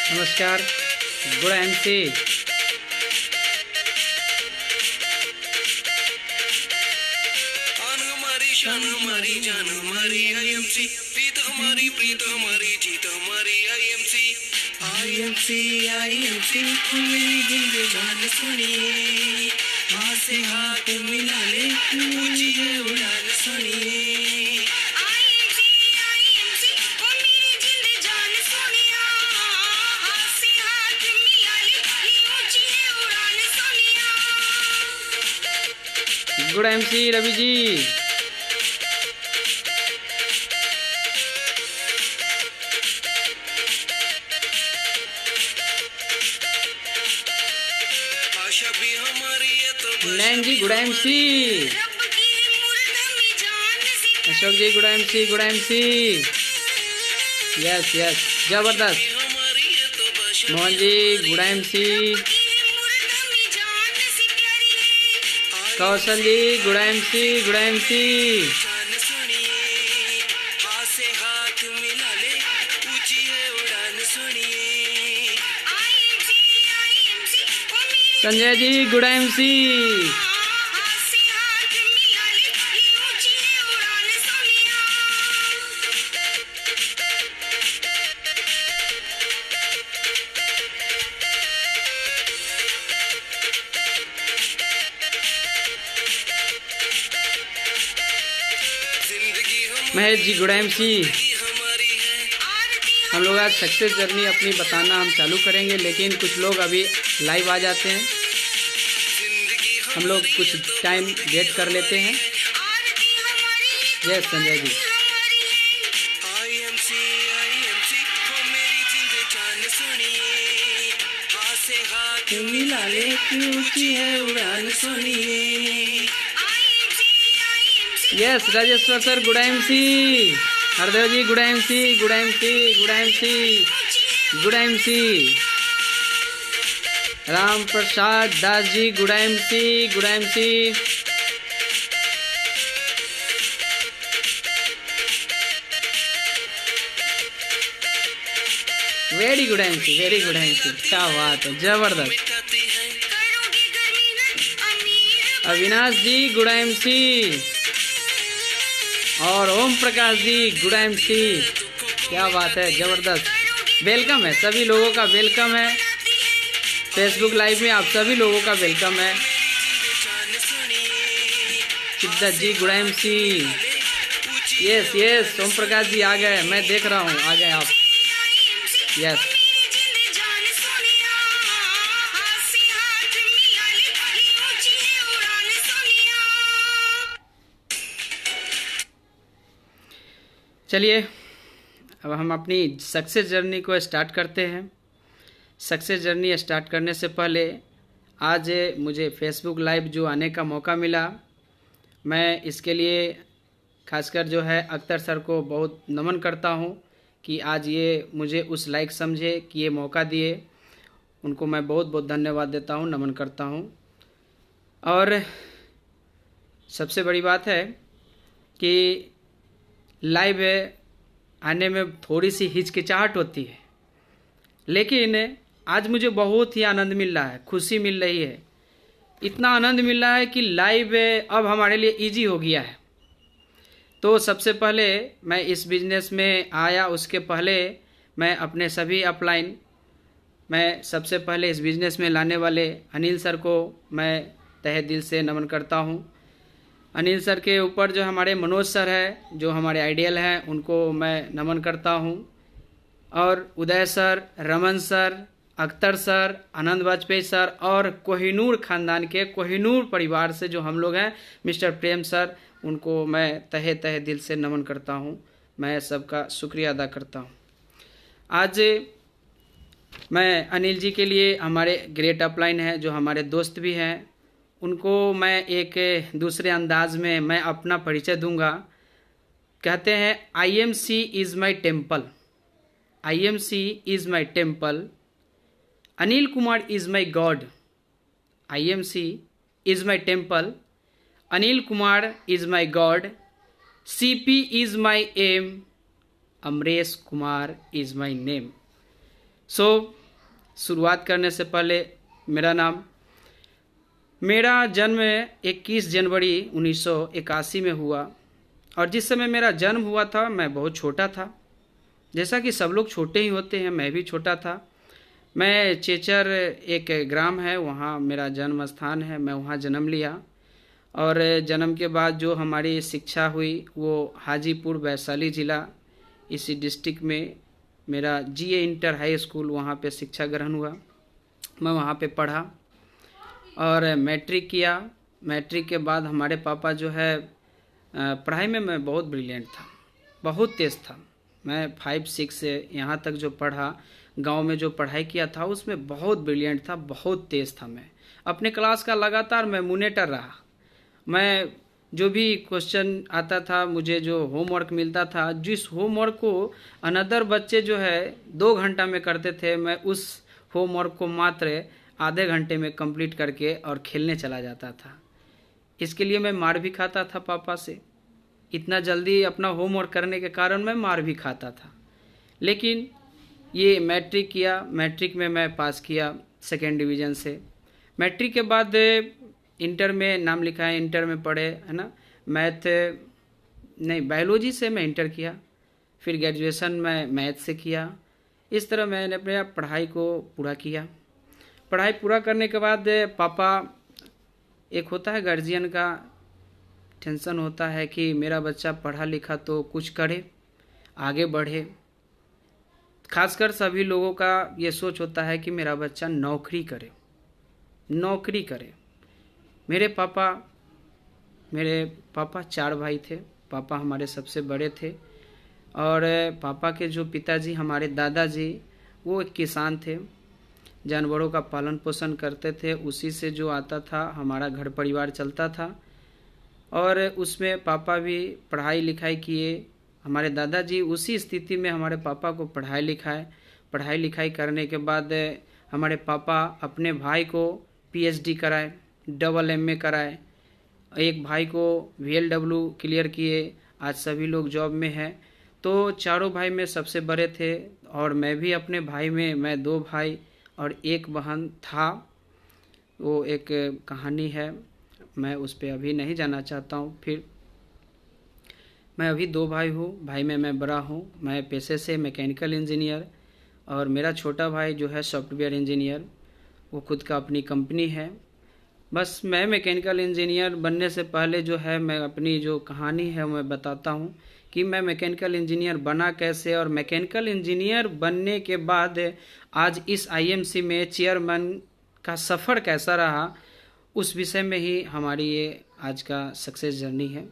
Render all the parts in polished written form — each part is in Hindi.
नमस्कार। Good MC. आन हमारी शान हमारी जान हमारी आईएमसी, प्रीत हमारी जीत हमारी आईएमसी। आईएमसी आईएमसी मेरी जिंदगान सुनिए, हाथ से हाथ मिला ले, ऊंची है उड़ान सुनिए। Good MC Ravi ji. आशा भी हमारी है तो Nain ji good MC. Ashok ji good MC, good MC. Yes yes, जबरदस्त। हमारी है तो बस Mohan ji good MC. Kaushal ji good MC, good MC. जान सुनिए, हाथ से हाथ मिला ले, ऊंची है उड़ान सुनिए। Sanjay ji good MC. जिंदगी महेश जी गुड एमसी। हमारी है, हम लोग आज सक्सेस जर्नी अपनी बताना हम चालू करेंगे, लेकिन कुछ लोग अभी लाइव आ जाते हैं। जिंदगी हम लोग कुछ टाइम वेट कर लेते हैं। यस संजय जी। आईएमसी आईएमसी वो मेरी जिंद जान सुनिए, हाथ से हाथ मिला ले, ऊंची है उड़ान सुनिए। Yes Rajeshwar sir good MC. Hardev ji good MC, good MC, good MC, good MC. Ram Prasad Das ji good MC, good MC. Very good MC, very good MC. क्या बात है, जबरदस्त। मिटाती है अविनाश जी गुड एमसी और ओम प्रकाश जी गुड एमसी। क्या बात है, जबरदस्त। वेलकम है, सभी लोगों का वेलकम है। फेसबुक लाइव में आप सभी लोगों का वेलकम है। जान सुनिए, सिद्धार्थ जी गुड एमसी। ऊंची यस यस, ओम प्रकाश जी आ गए, मैं देख रहा हूँ, आ गए आप। यस चलिए, अब हम अपनी सक्सेस जर्नी को स्टार्ट करते हैं। सक्सेस जर्नी स्टार्ट करने से पहले आज मुझे फेसबुक लाइव जो आने का मौका मिला, मैं इसके लिए खासकर जो है अख्तर सर को बहुत नमन करता हूं कि आज ये मुझे उस लायक समझे कि ये मौका दिए। उनको मैं बहुत बहुत धन्यवाद देता हूं, नमन करता हूं। और सबसे बड़ी बात है कि लाइव आने में थोड़ी सी हिचकिचाहट होती है, लेकिन आज मुझे बहुत ही आनंद मिल रहा है, खुशी मिल रही है। इतना आनंद मिल रहा है कि लाइव अब हमारे लिए इजी हो गया है। तो सबसे पहले मैं इस बिज़नेस में आया, उसके पहले मैं अपने सभी अपलाइन, मैं सबसे पहले इस बिज़नेस में लाने वाले अनिल सर को मैं तहे दिल से नमन करता हूँ। अनिल सर के ऊपर जो हमारे मनोज सर है, जो हमारे आइडियल हैं, उनको मैं नमन करता हूँ। और Uday sir, Raman sir, Akhtar sir, Anand Vajpayee sir और कोहिनूर ख़ानदान के कोहिनूर परिवार से जो हम लोग हैं, मिस्टर प्रेम सर, उनको मैं तहे तहे दिल से नमन करता हूँ। मैं सबका शुक्रिया अदा करता हूँ। आज मैं अनिल जी के लिए, हमारे ग्रेट अपलाइन हैं, जो हमारे दोस्त भी हैं, उनको मैं एक दूसरे अंदाज में मैं अपना परिचय दूंगा। कहते हैं IMC is my temple, IMC is my temple, Anil Kumar is my God. IMC is my temple, Anil Kumar is my God, CP is my aim, Amresh Kumar is my name. So शुरुआत करने से पहले मेरा जन्म 21 जनवरी 1981 में हुआ, और जिस समय मेरा जन्म हुआ था मैं बहुत छोटा था। जैसा कि सब लोग छोटे ही होते हैं, मैं भी छोटा था। मैं चेचर एक ग्राम है, वहाँ मेरा जन्म स्थान है, मैं वहाँ जन्म लिया। और जन्म के बाद जो हमारी शिक्षा हुई वो हाजीपुर वैशाली ज़िला, इसी डिस्ट्रिक्ट में मेरा जीए इंटर हाई स्कूल, वहाँ पे शिक्षा ग्रहण हुआ। मैं वहाँ पे पढ़ा और मैट्रिक किया। मैट्रिक के बाद हमारे पापा जो है पढ़ाई में मैं बहुत ब्रिलियंट था, बहुत तेज़ था। मैं 5-6 से यहाँ तक जो पढ़ा, गांव में जो पढ़ाई किया था उसमें बहुत ब्रिलियंट था, बहुत तेज़ था। मैं अपने क्लास का लगातार मैं मॉनिटर रहा। मैं जो भी क्वेश्चन आता था, मुझे जो होमवर्क मिलता था, जिस होमवर्क को अनदर बच्चे जो है 2 घंटा में करते थे, मैं उस होमवर्क को मात्र आधे घंटे में कंप्लीट करके और खेलने चला जाता था। इसके लिए मैं मार भी खाता था पापा से। इतना जल्दी अपना होमवर्क करने के कारण मैं मार भी खाता था। लेकिन ये मैट्रिक किया, मैट्रिक में मैं पास किया 2nd डिवीज़न से। मैट्रिक के बाद इंटर में नाम लिखा है, इंटर में पढ़े, है ना, बायोलॉजी से मैं इंटर किया। फिर ग्रेजुएशन मैं मैथ से किया। इस तरह मैंने अपने पढ़ाई को पूरा किया। पढ़ाई पूरा करने के बाद पापा, एक होता है गार्जियन का टेंशन होता है कि मेरा बच्चा पढ़ा लिखा तो कुछ करे, आगे बढ़े। खासकर सभी लोगों का ये सोच होता है कि मेरा बच्चा नौकरी करे, नौकरी करे। मेरे पापा 4 भाई थे। पापा हमारे सबसे बड़े थे, और पापा के जो पिताजी, हमारे दादाजी, वो एक किसान थे, जानवरों का पालन पोषण करते थे। उसी से जो आता था हमारा घर परिवार चलता था। और उसमें पापा भी पढ़ाई लिखाई किए। हमारे दादाजी उसी स्थिति में हमारे पापा को पढ़ाई लिखाई करने के बाद हमारे पापा अपने भाई को पीएचडी कराए, MA कराए। एक भाई को VLW क्लियर किए। आज सभी लोग जॉब में हैं। तो चारों भाई में सबसे बड़े थे, और मैं भी अपने भाई में, मैं 2 भाई और 1 बहन था। वो एक कहानी है, मैं उस पर अभी नहीं जाना चाहता हूँ। फिर मैं अभी 2 भाई हूँ, भाई में मैं बड़ा हूँ। मैं पेशे से मैकेनिकल इंजीनियर, और मेरा छोटा भाई जो है सॉफ्टवेयर इंजीनियर, वो खुद का अपनी कंपनी है। बस मैं मैकेनिकल इंजीनियर बनने से पहले जो है, मैं अपनी जो कहानी है मैं बताता हूँ कि मैं मैकेनिकल इंजीनियर बना कैसे, और मैकेनिकल इंजीनियर बनने के बाद आज इस IMC में चेयरमैन का सफ़र कैसा रहा, उस विषय में ही हमारी ये आज का सक्सेस जर्नी है।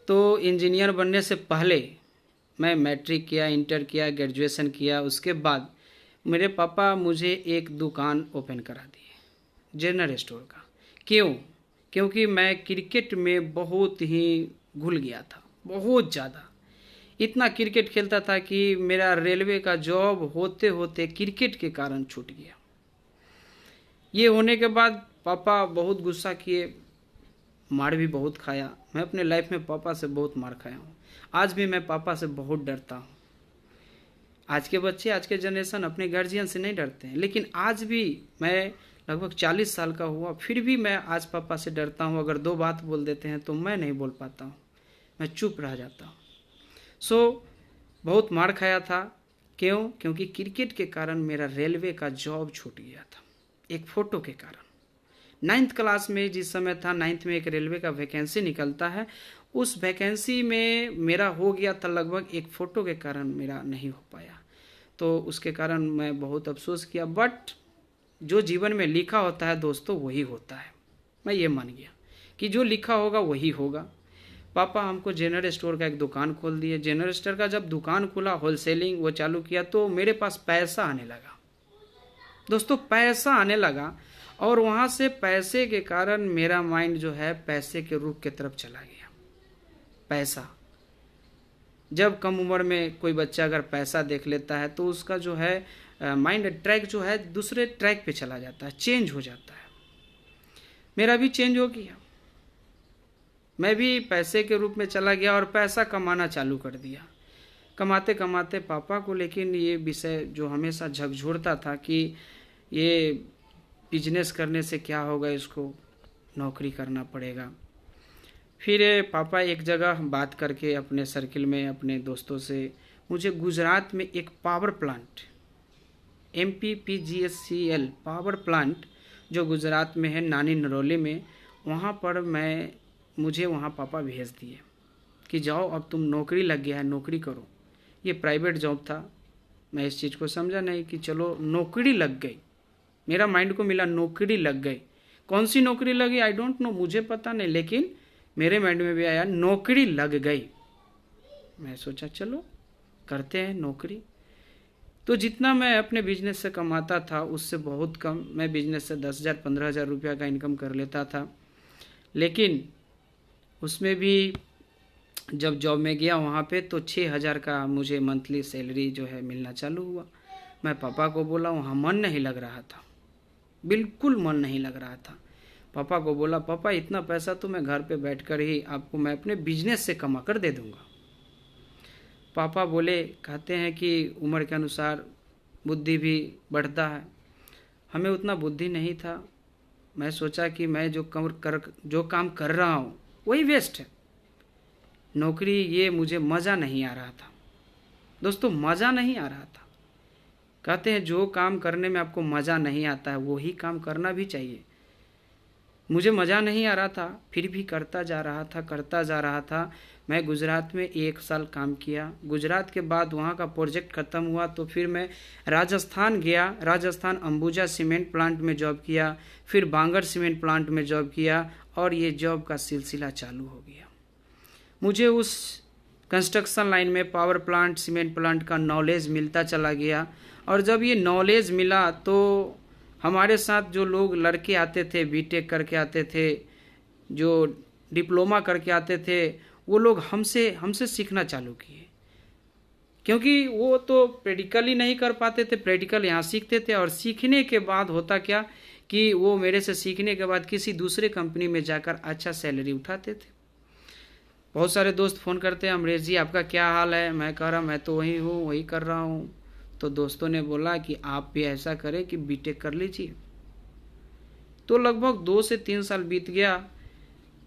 तो इंजीनियर बनने से पहले मैं मैट्रिक किया, इंटर किया, ग्रेजुएशन किया। उसके बाद मेरे पापा मुझे एक दुकान ओपन करा दिए, जनरल स्टोर का। क्यों? क्योंकि मैं क्रिकेट में बहुत ही घुल गया था, बहुत ज़्यादा। इतना क्रिकेट खेलता था कि मेरा रेलवे का जॉब होते होते क्रिकेट के कारण छूट गया। ये होने के बाद पापा बहुत गुस्सा किए, मार भी बहुत खाया। मैं अपने लाइफ में पापा से बहुत मार खाया हूँ। आज भी मैं पापा से बहुत डरता हूँ। आज के बच्चे, आज के जनरेशन अपने गार्जियन से नहीं डरते हैं, लेकिन आज भी मैं लगभग 40 साल का हुआ, फिर भी मैं आज पापा से डरता हूँ। अगर 2 बात बोल देते हैं तो मैं नहीं बोल पाता हूँ, मैं चुप रह जाता हूँ। बहुत मार खाया था। क्यों? क्योंकि क्रिकेट के कारण मेरा रेलवे का जॉब छूट गया था, एक फ़ोटो के कारण। 9th क्लास में जिस समय था, 9th में एक रेलवे का वैकेंसी निकलता है, उस वैकेंसी में मेरा हो गया था, लगभग एक फ़ोटो के कारण मेरा नहीं हो पाया। तो उसके कारण मैं बहुत अफसोस किया। बट जो जीवन में लिखा होता है दोस्तों, वही होता है। मैं ये मान गया कि जो लिखा होगा वही होगा। पापा हमको जनरल स्टोर का एक दुकान खोल दिए। जनरल स्टोर का जब दुकान खुला, होलसेलिंग वो चालू किया, तो मेरे पास पैसा आने लगा दोस्तों, पैसा आने लगा। और वहाँ से पैसे के कारण मेरा माइंड जो है पैसे के रूप की तरफ चला गया। पैसा, जब कम उम्र में कोई बच्चा अगर पैसा देख लेता है तो उसका जो है माइंड ट्रैक जो है दूसरे ट्रैक पे चला जाता है, चेंज हो जाता है। मेरा भी चेंज हो गया, मैं भी पैसे के रूप में चला गया और पैसा कमाना चालू कर दिया। कमाते कमाते पापा को लेकिन ये विषय जो हमेशा झकझोरता था कि ये बिजनेस करने से क्या होगा, इसको नौकरी करना पड़ेगा। फिर पापा एक जगह बात करके अपने सर्किल में अपने दोस्तों से मुझे गुजरात में एक power plant MPPGSCL power plant जो गुजरात में है, नानी नरोली में, वहाँ पर मुझे वहाँ पापा भेज दिए कि जाओ अब तुम नौकरी लग गया है, नौकरी करो। ये प्राइवेट जॉब था। मैं इस चीज़ को समझा नहीं कि चलो नौकरी लग गई, मेरा माइंड को मिला नौकरी लग गई। कौन सी नौकरी लगी आई डोंट नो, मुझे पता नहीं, लेकिन मेरे माइंड में भी आया नौकरी लग गई। मैं सोचा चलो करते हैं नौकरी। तो जितना मैं अपने बिजनेस से कमाता था उससे बहुत कम, मैं बिजनेस से 10,000 15,000 रुपया का इनकम कर लेता था। लेकिन उसमें भी जब जॉब में गया वहाँ पे तो 6,000 का मुझे मंथली सैलरी जो है मिलना चालू हुआ। मैं पापा को बोला, वहाँ मन नहीं लग रहा था, बिल्कुल मन नहीं लग रहा था। पापा को बोला, पापा इतना पैसा तो मैं घर पे बैठकर ही आपको मैं अपने बिजनेस से कमा कर दे दूँगा। पापा बोले, कहते हैं कि उम्र के अनुसार बुद्धि भी बढ़ता है। हमें उतना बुद्धि नहीं था। मैं सोचा कि मैं जो काम कर रहा हूँ वही वेस्ट है, नौकरी ये मुझे मज़ा नहीं आ रहा था। दोस्तों मज़ा नहीं आ रहा था। कहते हैं जो काम करने में आपको मज़ा नहीं आता है वही काम करना भी चाहिए। मुझे मज़ा नहीं आ रहा था, फिर भी करता जा रहा था। मैं गुजरात में 1 साल काम किया। गुजरात के बाद वहाँ का प्रोजेक्ट ख़त्म हुआ तो फिर मैं राजस्थान गया। राजस्थान अंबुजा सीमेंट प्लांट में जॉब किया, फिर बांगर सीमेंट प्लांट में जॉब किया और ये जॉब का सिलसिला चालू हो गया। मुझे उस कंस्ट्रक्शन लाइन में पावर प्लांट सीमेंट प्लांट का नॉलेज मिलता चला गया। और जब ये नॉलेज मिला तो हमारे साथ जो लोग लड़के आते थे, बीटेक करके आते थे, जो डिप्लोमा करके आते थे, वो लोग हमसे सीखना चालू किए। क्योंकि वो तो प्रैक्टिकली नहीं कर पाते थे, प्रैक्टिकल यहाँ सीखते थे। और सीखने के बाद होता क्या कि वो मेरे से सीखने के बाद किसी दूसरे कंपनी में जाकर अच्छा सैलरी उठाते थे। बहुत सारे दोस्त फ़ोन करते हैं, अमरेश जी आपका क्या हाल है। मैं कह रहा मैं तो वही हूँ, वही कर रहा हूँ। तो दोस्तों ने बोला कि आप भी ऐसा करें कि बीटेक कर लीजिए। तो लगभग 2 से 3 साल बीत गया।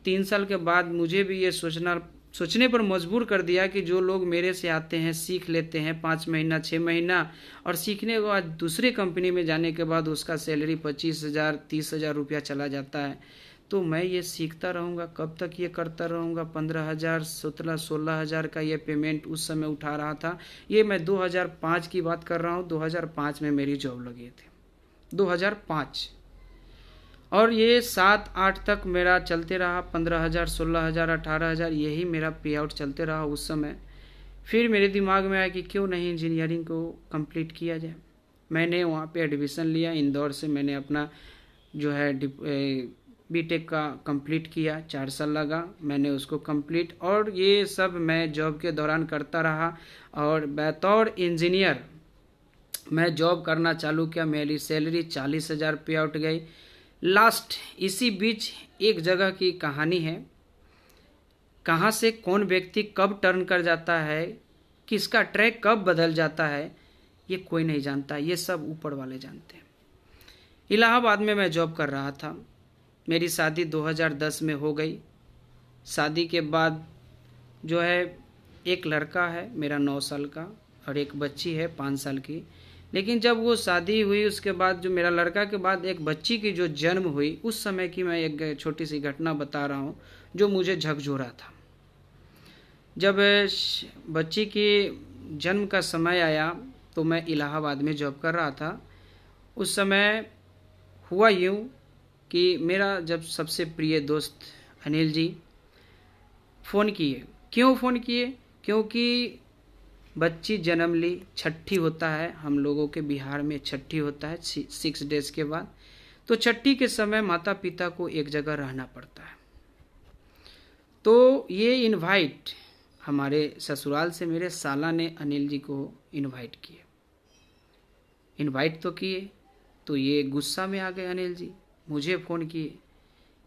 3 साल के बाद मुझे भी ये सोचने पर मजबूर कर दिया कि जो लोग मेरे से आते हैं, सीख लेते हैं 5 महीना 6 महीना, और सीखने के बाद दूसरी कंपनी में जाने के बाद उसका सैलरी 25,000 30,000 रुपया चला जाता है। तो मैं ये सीखता रहूँगा, कब तक ये करता रहूँगा। 15,000 16,000 का ये पेमेंट उस समय उठा रहा था। ये मैं 2005 की बात कर रहा हूँ। 2005 में मेरी जॉब लगी थी, 2005। और ये 7-8 तक मेरा चलते रहा। 15,000 16,000 18,000 यही मेरा पे आउट चलते रहा उस समय। फिर मेरे दिमाग में आया कि क्यों नहीं इंजीनियरिंग को कंप्लीट किया जाए। मैंने वहाँ पे एडमिशन लिया। इंदौर से मैंने अपना जो है बीटेक का कंप्लीट किया। 4 साल लगा मैंने उसको कंप्लीट। और ये सब मैं जॉब के दौरान करता रहा। और बतौर इंजीनियर मैं जॉब करना चालू किया। मेरी सैलरी 40,000 पे आउट गई। लास्ट इसी बीच एक जगह की कहानी है। कहाँ से कौन व्यक्ति कब टर्न कर जाता है, किसका ट्रैक कब बदल जाता है, ये कोई नहीं जानता, ये सब ऊपर वाले जानते हैं। इलाहाबाद में मैं जॉब कर रहा था। मेरी शादी 2010 में हो गई। शादी के बाद जो है एक लड़का है मेरा 9 साल का और एक बच्ची है 5 साल की। लेकिन जब वो शादी हुई उसके बाद जो मेरा लड़का के बाद एक बच्ची की जो जन्म हुई, उस समय की मैं एक छोटी सी घटना बता रहा हूँ जो मुझे झकझोरा था। जब बच्ची की जन्म का समय आया तो मैं इलाहाबाद में जॉब कर रहा था। उस समय हुआ यूँ कि मेरा जब सबसे प्रिय दोस्त अनिल जी फ़ोन किए। क्यों फ़ोन किए? क्योंकि बच्ची जन्म ली, छठी होता है हम लोगों के बिहार में, छठी होता है 6 डेज़ के बाद। तो छठी के समय माता पिता को एक जगह रहना पड़ता है। तो ये इनवाइट हमारे ससुराल से मेरे साला ने अनिल जी को इनवाइट किए। इनवाइट तो किए तो ये गुस्सा में आ गए अनिल जी, मुझे फ़ोन किए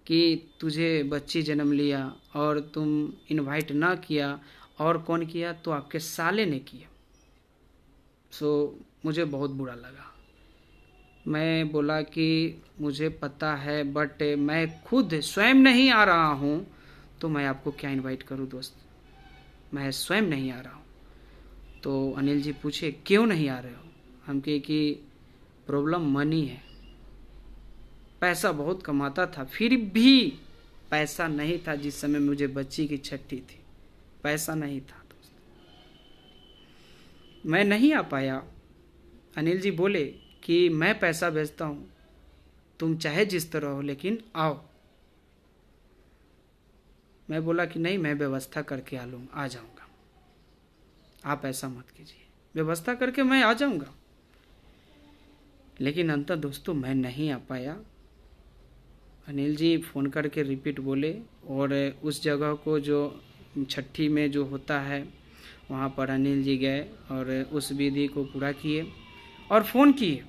कि तुझे बच्ची जन्म लिया और तुम इनवाइट ना किया और कौन किया? तो आपके साले ने किया। सो मुझे बहुत बुरा लगा। मैं बोला कि मुझे पता है, बट मैं खुद स्वयं नहीं आ रहा हूँ तो मैं आपको क्या इनवाइट करूँ दोस्त, मैं स्वयं नहीं आ रहा हूँ। तो अनिल जी पूछे क्यों नहीं आ रहे हो? हम कहे कि प्रॉब्लम मनी है, पैसा बहुत कमाता था फिर भी पैसा नहीं था। जिस समय मुझे बच्ची की छठी थी पैसा नहीं था दोस्त, मैं नहीं आ पाया। अनिल जी बोले कि मैं पैसा भेजता हूँ, तुम चाहे जिस तरह हो लेकिन आओ। मैं बोला कि नहीं, मैं व्यवस्था करके आ जाऊँगा, आप ऐसा मत कीजिए, व्यवस्था करके मैं आ जाऊँगा। लेकिन अंततः दोस्तों मैं नहीं आ पाया। अनिल जी फ़ोन करके रिपीट बोले और उस जगह को जो छठी में जो होता है वहाँ पर अनिल जी गए और उस विधि को पूरा किए और फ़ोन किए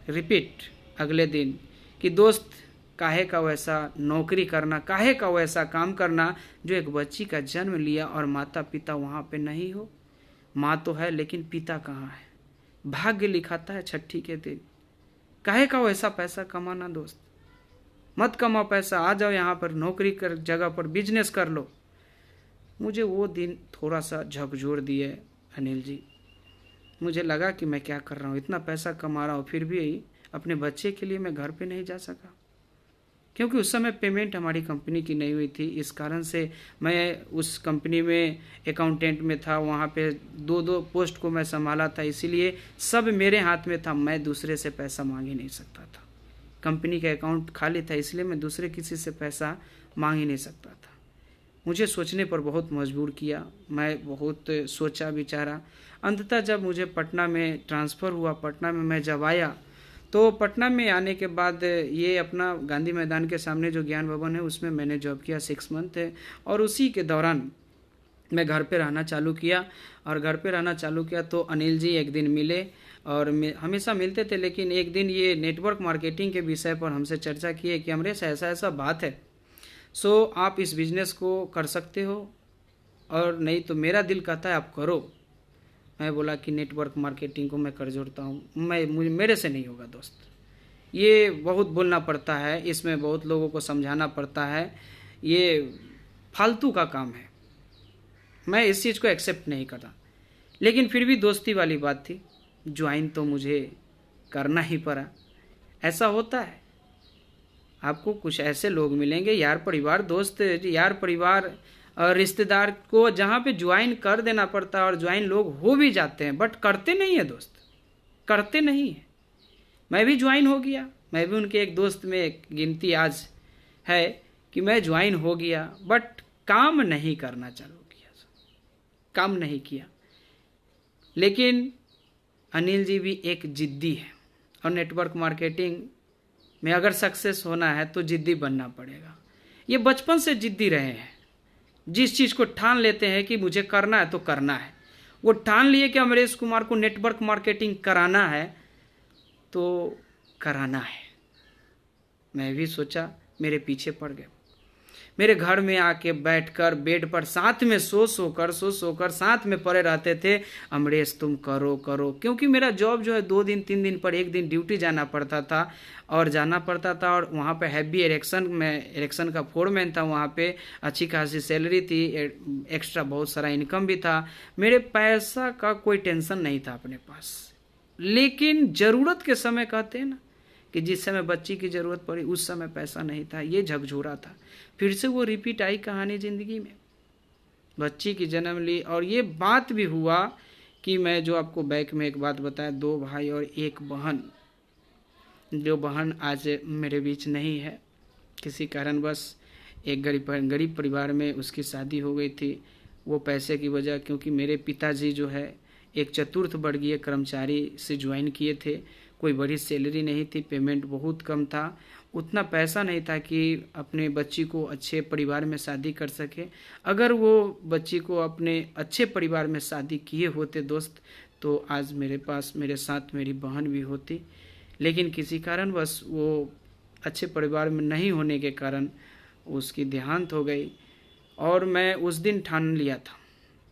रिपीट अगले दिन कि दोस्त काहे का वैसा नौकरी करना, काहे का वैसा काम करना जो एक बच्ची का जन्म लिया और माता पिता वहाँ पे नहीं हो। माँ तो है लेकिन पिता कहाँ है? भाग्य लिखाता है छठी के दिन। काहे का वैसा पैसा कमाना दोस्त, मत कमाओ पैसा, आ जाओ यहाँ पर नौकरी कर जगह पर बिजनेस कर लो। मुझे वो दिन थोड़ा सा झकझोर दिए अनिल जी। मुझे लगा कि मैं क्या कर रहा हूँ, इतना पैसा कमा रहा हूँ फिर भी अपने बच्चे के लिए मैं घर पे नहीं जा सका, क्योंकि उस समय पेमेंट हमारी कंपनी की नहीं हुई थी। इस कारण से मैं उस कंपनी में अकाउंटेंट में था, वहाँ पे दो पोस्ट को मैं संभाला था, इसीलिए सब मेरे हाथ में था, मैं दूसरे से पैसा मांग ही नहीं सकता था। कंपनी का अकाउंट खाली था इसलिए मैं दूसरे किसी से पैसा मांग ही नहीं सकता था। मुझे सोचने पर बहुत मजबूर किया, मैं बहुत सोचा विचारा। अंततः जब मुझे पटना में ट्रांसफ़र हुआ, पटना में मैं जब आया तो पटना में आने के बाद ये अपना गांधी मैदान के सामने जो ज्ञान भवन है उसमें मैंने जॉब किया 6 मंथ और उसी के दौरान मैं घर पे रहना चालू किया। और घर पे रहना चालू किया तो अनिल जी एक दिन मिले और हमेशा मिलते थे, लेकिन एक दिन ये नेटवर्क मार्केटिंग के विषय पर हमसे चर्चा किए कि अमरेश ऐसा ऐसा बात है, सो आप इस बिज़नेस को कर सकते हो और नहीं तो मेरा दिल कहता है आप करो। मैं बोला कि नेटवर्क मार्केटिंग को मैं कर जोड़ता हूँ, मेरे से नहीं होगा दोस्त, ये बहुत बोलना पड़ता है, इसमें बहुत लोगों को समझाना पड़ता है, ये फालतू का काम है, मैं इस चीज़ को एक्सेप्ट नहीं करता। लेकिन फिर भी दोस्ती वाली बात थी, ज्वाइन तो मुझे करना ही पड़ा। ऐसा होता है, आपको कुछ ऐसे लोग मिलेंगे यार परिवार, दोस्त यार परिवार और रिश्तेदार को जहाँ पे ज्वाइन कर देना पड़ता है और ज्वाइन लोग हो भी जाते हैं बट करते नहीं है दोस्त, करते नहीं है। मैं भी ज्वाइन हो गया, मैं भी उनके एक दोस्त में एक गिनती आज है कि मैं ज्वाइन हो गया बट काम नहीं करना चालू किया, काम नहीं किया। लेकिन अनिल जी भी एक जिद्दी है और नेटवर्क मार्केटिंग में अगर सक्सेस होना है तो जिद्दी बनना पड़ेगा। ये बचपन से जिद्दी रहे हैं, जिस चीज़ को ठान लेते हैं कि मुझे करना है तो करना है। वो ठान लिए कि अमरेश कुमार को नेटवर्क मार्केटिंग कराना है तो कराना है। मैं भी सोचा, मेरे पीछे पड़ गए, मेरे घर में आके बैठकर बेड पर साथ में सो सोकर साथ में पड़े रहते थे, अमरेश तुम करो करो, क्योंकि मेरा जॉब जो है 2 दिन 3 दिन पर एक दिन ड्यूटी जाना पड़ता था और वहाँ पे हैवी इरेक्शन का फोरमैन था, वहाँ पे अच्छी खासी सैलरी थी, एक्स्ट्रा बहुत सारा इनकम भी था, मेरे पैसा का कोई टेंशन नहीं था अपने पास। लेकिन ज़रूरत के समय कहते हैं ना कि जिस समय बच्ची की ज़रूरत पड़ी उस समय पैसा नहीं था, ये झकझोरा था। फिर से वो रिपीट आई कहानी ज़िंदगी में, बच्ची की जन्म ली और ये बात भी हुआ कि मैं जो आपको बैक में एक बात बताया, 2 भाई और 1 बहन, जो बहन आज मेरे बीच नहीं है, किसी कारणवश एक गरीब परिवार में उसकी शादी हो गई थी। वो पैसे की वजह, क्योंकि मेरे पिताजी जो है एक चतुर्थ वर्गीय कर्मचारी से ज्वाइन किए थे, कोई बड़ी सैलरी नहीं थी, पेमेंट बहुत कम था, उतना पैसा नहीं था कि अपने बच्ची को अच्छे परिवार में शादी कर सके। अगर वो बच्ची को अपने अच्छे परिवार में शादी किए होते दोस्त तो आज मेरे पास मेरे साथ मेरी बहन भी होती। लेकिन किसी कारणवश वो अच्छे परिवार में नहीं होने के कारण उसकी देहांत हो गई और मैं उस दिन ठान लिया था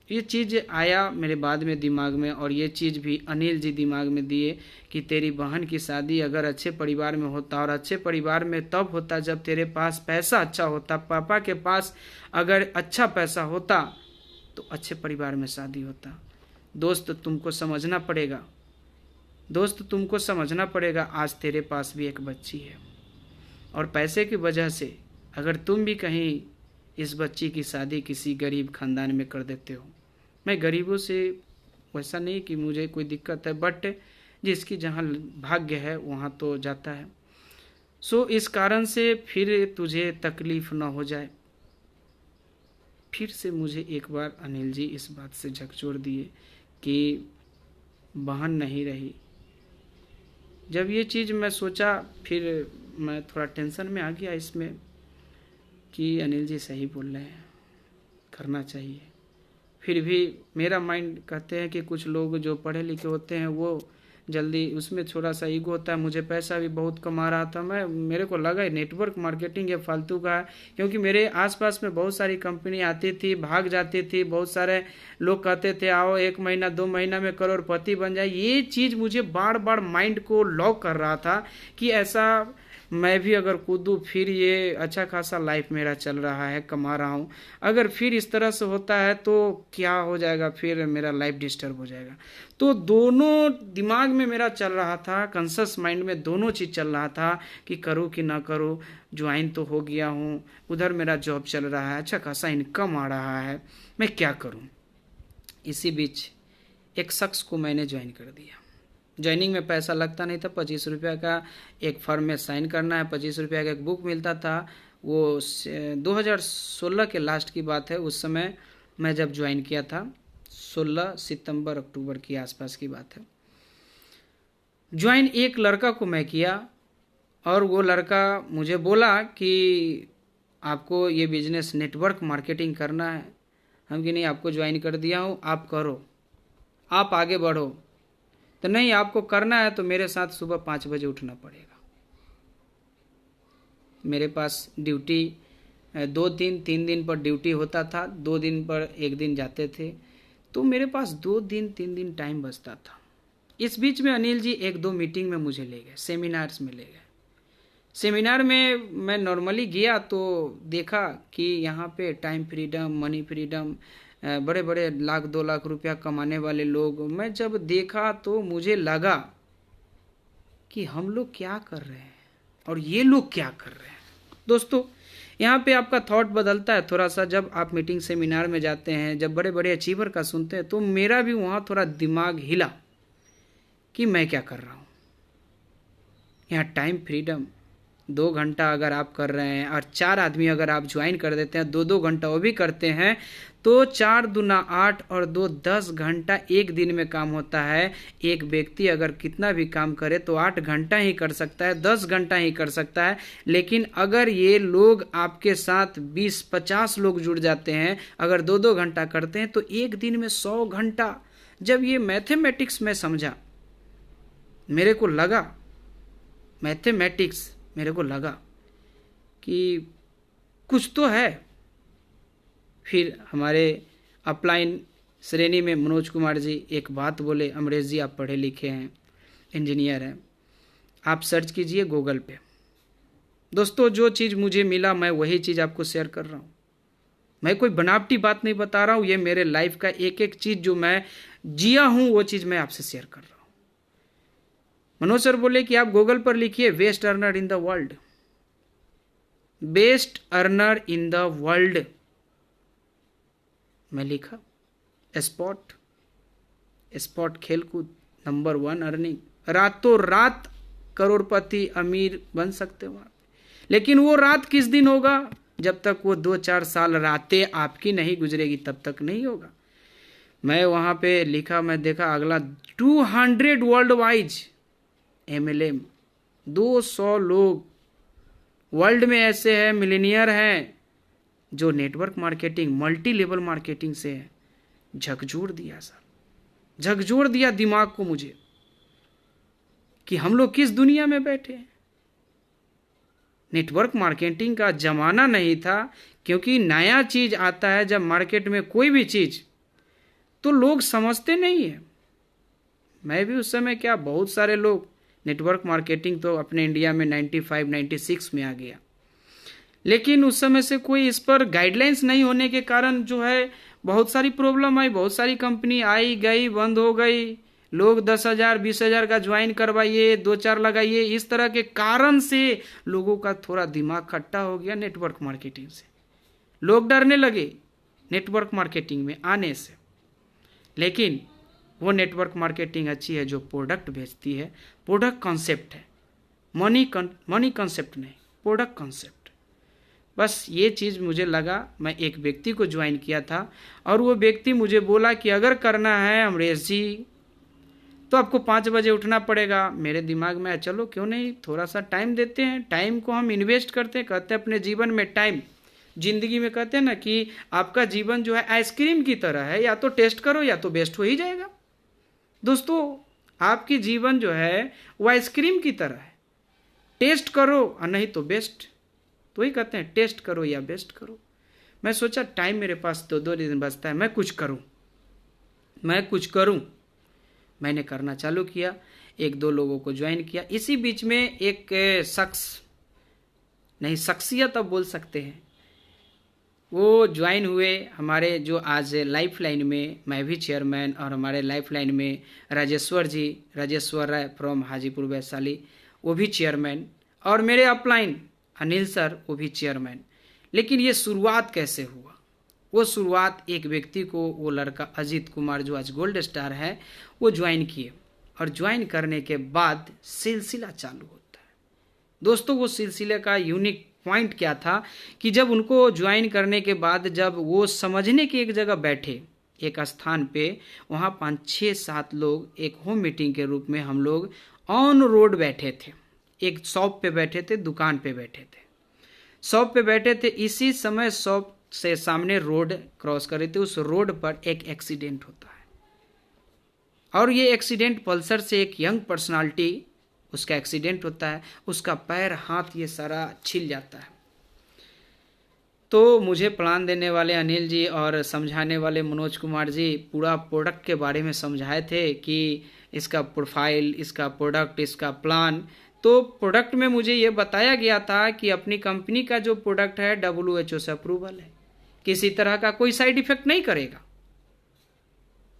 ये चीज़ आया मेरे बाद में दिमाग में, और ये चीज़ भी अनिल जी दिमाग में दिए कि तेरी बहन की शादी अगर अच्छे परिवार में होता, और अच्छे परिवार में तब होता जब तेरे पास पैसा अच्छा होता, पापा के पास अगर अच्छा पैसा होता तो अच्छे परिवार में शादी होता। दोस्त तुमको समझना पड़ेगा, दोस्त तुमको समझना पड़ेगा, आज तेरे पास भी एक बच्ची है, और पैसे की वजह से अगर तुम भी कहीं इस बच्ची की शादी किसी गरीब खानदान में कर देते हो, मैं गरीबों से वैसा नहीं कि मुझे कोई दिक्कत है, बट जिसकी जहाँ भाग्य है वहाँ तो जाता है। सो इस कारण से फिर तुझे तकलीफ़ ना हो जाए। फिर से मुझे एक बार अनिल जी इस बात से झकझोर दिए कि बहन नहीं रही। जब ये चीज़ मैं सोचा, फिर मैं थोड़ा टेंशन में आ गया इसमें कि अनिल जी सही बोल रहे हैं, करना चाहिए। फिर भी मेरा माइंड कहते हैं कि कुछ लोग जो पढ़े लिखे होते हैं वो जल्दी, उसमें थोड़ा सा ईगो होता है। मुझे पैसा भी बहुत कमा रहा था मैं, मेरे को लगा नेटवर्क मार्केटिंग ये फालतू का है, क्योंकि मेरे आसपास में बहुत सारी कंपनी आती थी, भाग जाती थी, बहुत सारे लोग कहते थे आओ 1 महीना 2 महीना में करोड़पति बन जाए। ये चीज़ मुझे बार बार माइंड को लॉक कर रहा था कि ऐसा मैं भी अगर कूदूँ, फिर ये अच्छा खासा लाइफ मेरा चल रहा है, कमा रहा हूँ, अगर फिर इस तरह से होता है तो क्या हो जाएगा, फिर मेरा लाइफ डिस्टर्ब हो जाएगा। तो दोनों दिमाग में मेरा चल रहा था, कॉन्शस माइंड में दोनों चीज़ चल रहा था कि करूँ कि ना करूँ। ज्वाइन तो हो गया हूँ, उधर मेरा जॉब चल रहा है, अच्छा खासा इनकम आ रहा है, मैं क्या करूँ। इसी बीच एक शख्स को मैंने ज्वाइन कर दिया। ज्वाइनिंग में पैसा लगता नहीं था, 25 रुपया का एक फॉर्म में साइन करना है, 25 रुपया का एक बुक मिलता था। वो 2016 के लास्ट की बात है, उस समय मैं जब ज्वाइन किया था, 16 सितंबर अक्टूबर की आसपास की बात है। ज्वाइन एक लड़का को मैं किया, और वो लड़का मुझे बोला कि आपको ये बिजनेस नेटवर्क मार्केटिंग करना है। हम कि नहीं, आपको ज्वाइन कर दिया हूँ, आप करो, आप आगे बढ़ो। तो नहीं, आपको करना है तो मेरे साथ सुबह 5 बजे उठना पड़ेगा। मेरे पास ड्यूटी 2-3 दिन पर ड्यूटी होता था, 2 दिन पर 1 दिन जाते थे, तो मेरे पास 2-3 दिन टाइम बचता था। इस बीच में अनिल जी 1-2 मीटिंग में मुझे ले गए, सेमिनार्स में ले गए। सेमिनार में मैं नॉर्मली गया तो देखा कि यहाँ पे टाइम फ्रीडम, मनी फ्रीडम, बड़े बड़े 1-2 लाख रुपया कमाने वाले लोग। मैं जब देखा तो मुझे लगा कि हम लोग क्या कर रहे हैं और ये लोग क्या कर रहे हैं। दोस्तों, यहाँ पे आपका थॉट बदलता है थोड़ा सा जब आप मीटिंग सेमिनार में जाते हैं, जब बड़े बड़े अचीवर का सुनते हैं, तो मेरा भी वहाँ थोड़ा दिमाग हिला कि मैं क्या कर रहा हूँ। यहाँ टाइम फ्रीडम 2 घंटा अगर आप कर रहे हैं और 4 आदमी अगर आप ज्वाइन कर देते हैं, 2-2 घंटा वो भी करते हैं, तो 4 दूना 8 और 2 10 घंटा एक दिन में काम होता है। एक व्यक्ति अगर कितना भी काम करे तो 8 घंटा ही कर सकता है, 10 घंटा ही कर सकता है। लेकिन अगर ये लोग आपके साथ 20-50 लोग जुड़ जाते हैं, अगर 2-2 घंटा करते हैं, तो एक दिन में 100 घंटा। जब ये मैथमेटिक्स में समझा, मेरे को लगा मैथमेटिक्स, मेरे को लगा कि कुछ तो है। फिर हमारे अपलाइन श्रेणी में मनोज कुमार जी एक बात बोले, अमरेश जी आप पढ़े लिखे हैं, इंजीनियर हैं, आप सर्च कीजिए गूगल पे। दोस्तों, जो चीज़ मुझे मिला मैं वही चीज़ आपको शेयर कर रहा हूँ। मैं कोई बनावटी बात नहीं बता रहा हूँ, ये मेरे लाइफ का एक एक चीज़ जो मैं जिया हूँ वो चीज़ मैं आपसे शेयर कर रहा हूँ। मनोज सर बोले कि आप गूगल पर लिखिए best earner in the world, best earner in the world. मैं लिखा स्पॉट खेलकूद नंबर 1 अर्निंग, रातों रात करोड़पति अमीर बन सकते हो आप। लेकिन वो रात किस दिन होगा? जब तक वो 2-4 साल रातें आपकी नहीं गुजरेगी तब तक नहीं होगा। मैं वहाँ पे लिखा, मैं देखा अगला 200 वर्ल्ड वाइज MLM, 200 लोग वर्ल्ड में ऐसे हैं, मिलीनियर हैं, जो network marketing, multi level marketing से है। झकझोर दिया सर, झकझोर दिया दिमाग को मुझे कि हम लोग किस दुनिया में बैठे हैं। नेटवर्क मार्केटिंग का जमाना नहीं था, क्योंकि नया चीज आता है जब मार्केट में कोई भी चीज तो लोग समझते नहीं है। मैं भी उस समय क्या, बहुत सारे लोग, नेटवर्क मार्केटिंग तो अपने इंडिया में 95 96 में आ गया, लेकिन उस समय से कोई इस पर गाइडलाइंस नहीं होने के कारण जो है बहुत सारी प्रॉब्लम आई। बहुत सारी कंपनी आई गई, बंद हो गई, लोग 10,000 20,000 का ज्वाइन करवाइए, 2-4 लगाइए, इस तरह के कारण से लोगों का थोड़ा दिमाग खट्टा हो गया नेटवर्क मार्केटिंग से। लोग डरने लगे नेटवर्क मार्केटिंग में आने से। लेकिन वो नेटवर्क मार्केटिंग अच्छी है जो प्रोडक्ट बेचती है, प्रोडक्ट कॉन्सेप्ट है, मनी कॉन्सेप्ट नहीं, प्रोडक्ट कॉन्सेप्ट। बस ये चीज़ मुझे लगा। मैं एक व्यक्ति को ज्वाइन किया था और वो व्यक्ति मुझे बोला कि अगर करना है अमरेश जी तो आपको 5 बजे उठना पड़ेगा। मेरे दिमाग में चलो क्यों नहीं, थोड़ा सा टाइम देते हैं, टाइम को हम इन्वेस्ट करते हैं। कहते हैं अपने जीवन में टाइम, जिंदगी में कहते हैं ना कि आपका जीवन जो है आइसक्रीम की तरह है, या तो टेस्ट करो या तो बेस्ट हो ही जाएगा। दोस्तों आपकी जीवन जो है वो आइसक्रीम की तरह है, टेस्ट करो और नहीं तो बेस्ट। तो वही कहते हैं टेस्ट करो या बेस्ट करो। मैं सोचा टाइम मेरे पास तो 2 दिन बचता है, मैं कुछ करूं। मैंने करना चालू किया, 1-2 लोगों को ज्वाइन किया। इसी बीच में एक शख्सियत अब बोल सकते हैं, वो ज्वाइन हुए हमारे, जो आज लाइफ लाइन में मैं भी चेयरमैन, और हमारे लाइफ लाइन में राजेश्वर राय फ्रॉम हाजीपुर वैशाली, वो भी चेयरमैन, और मेरे अपलाइन अनिल सर वो भी चेयरमैन। लेकिन ये शुरुआत कैसे हुआ? वो शुरुआत एक व्यक्ति को, वो लड़का अजीत कुमार जो आज गोल्ड स्टार है, वो ज्वाइन किए, और ज्वाइन करने के बाद सिलसिला चालू होता है। दोस्तों वो सिलसिले का यूनिक पॉइंट क्या था कि जब उनको ज्वाइन करने के बाद जब वो समझने की एक जगह बैठे, एक स्थान पे, वहाँ 5-6-7 लोग एक होम मीटिंग के रूप में हम लोग ऑन रोड बैठे थे, एक शॉप पे बैठे थे, दुकान पे बैठे थे, शॉप पे बैठे थे। इसी समय शॉप से सामने रोड क्रॉस कर रहे थे। उस रोड पर एक एक्सीडेंट होता है, और ये एक्सीडेंट पल्सर से एक यंग पर्सनालिटी, उसका एक्सीडेंट होता है, उसका पैर हाथ ये सारा छिल जाता है। तो मुझे प्लान देने वाले अनिल जी और समझाने वाले मनोज कुमार जी पूरा प्रोडक्ट के बारे में समझाए थे कि इसका प्रोफाइल, इसका प्रोडक्ट, इसका प्लान। तो प्रोडक्ट में मुझे ये बताया गया था कि अपनी कंपनी का जो प्रोडक्ट है WHO से अप्रूवल है, किसी तरह का कोई साइड इफेक्ट नहीं करेगा।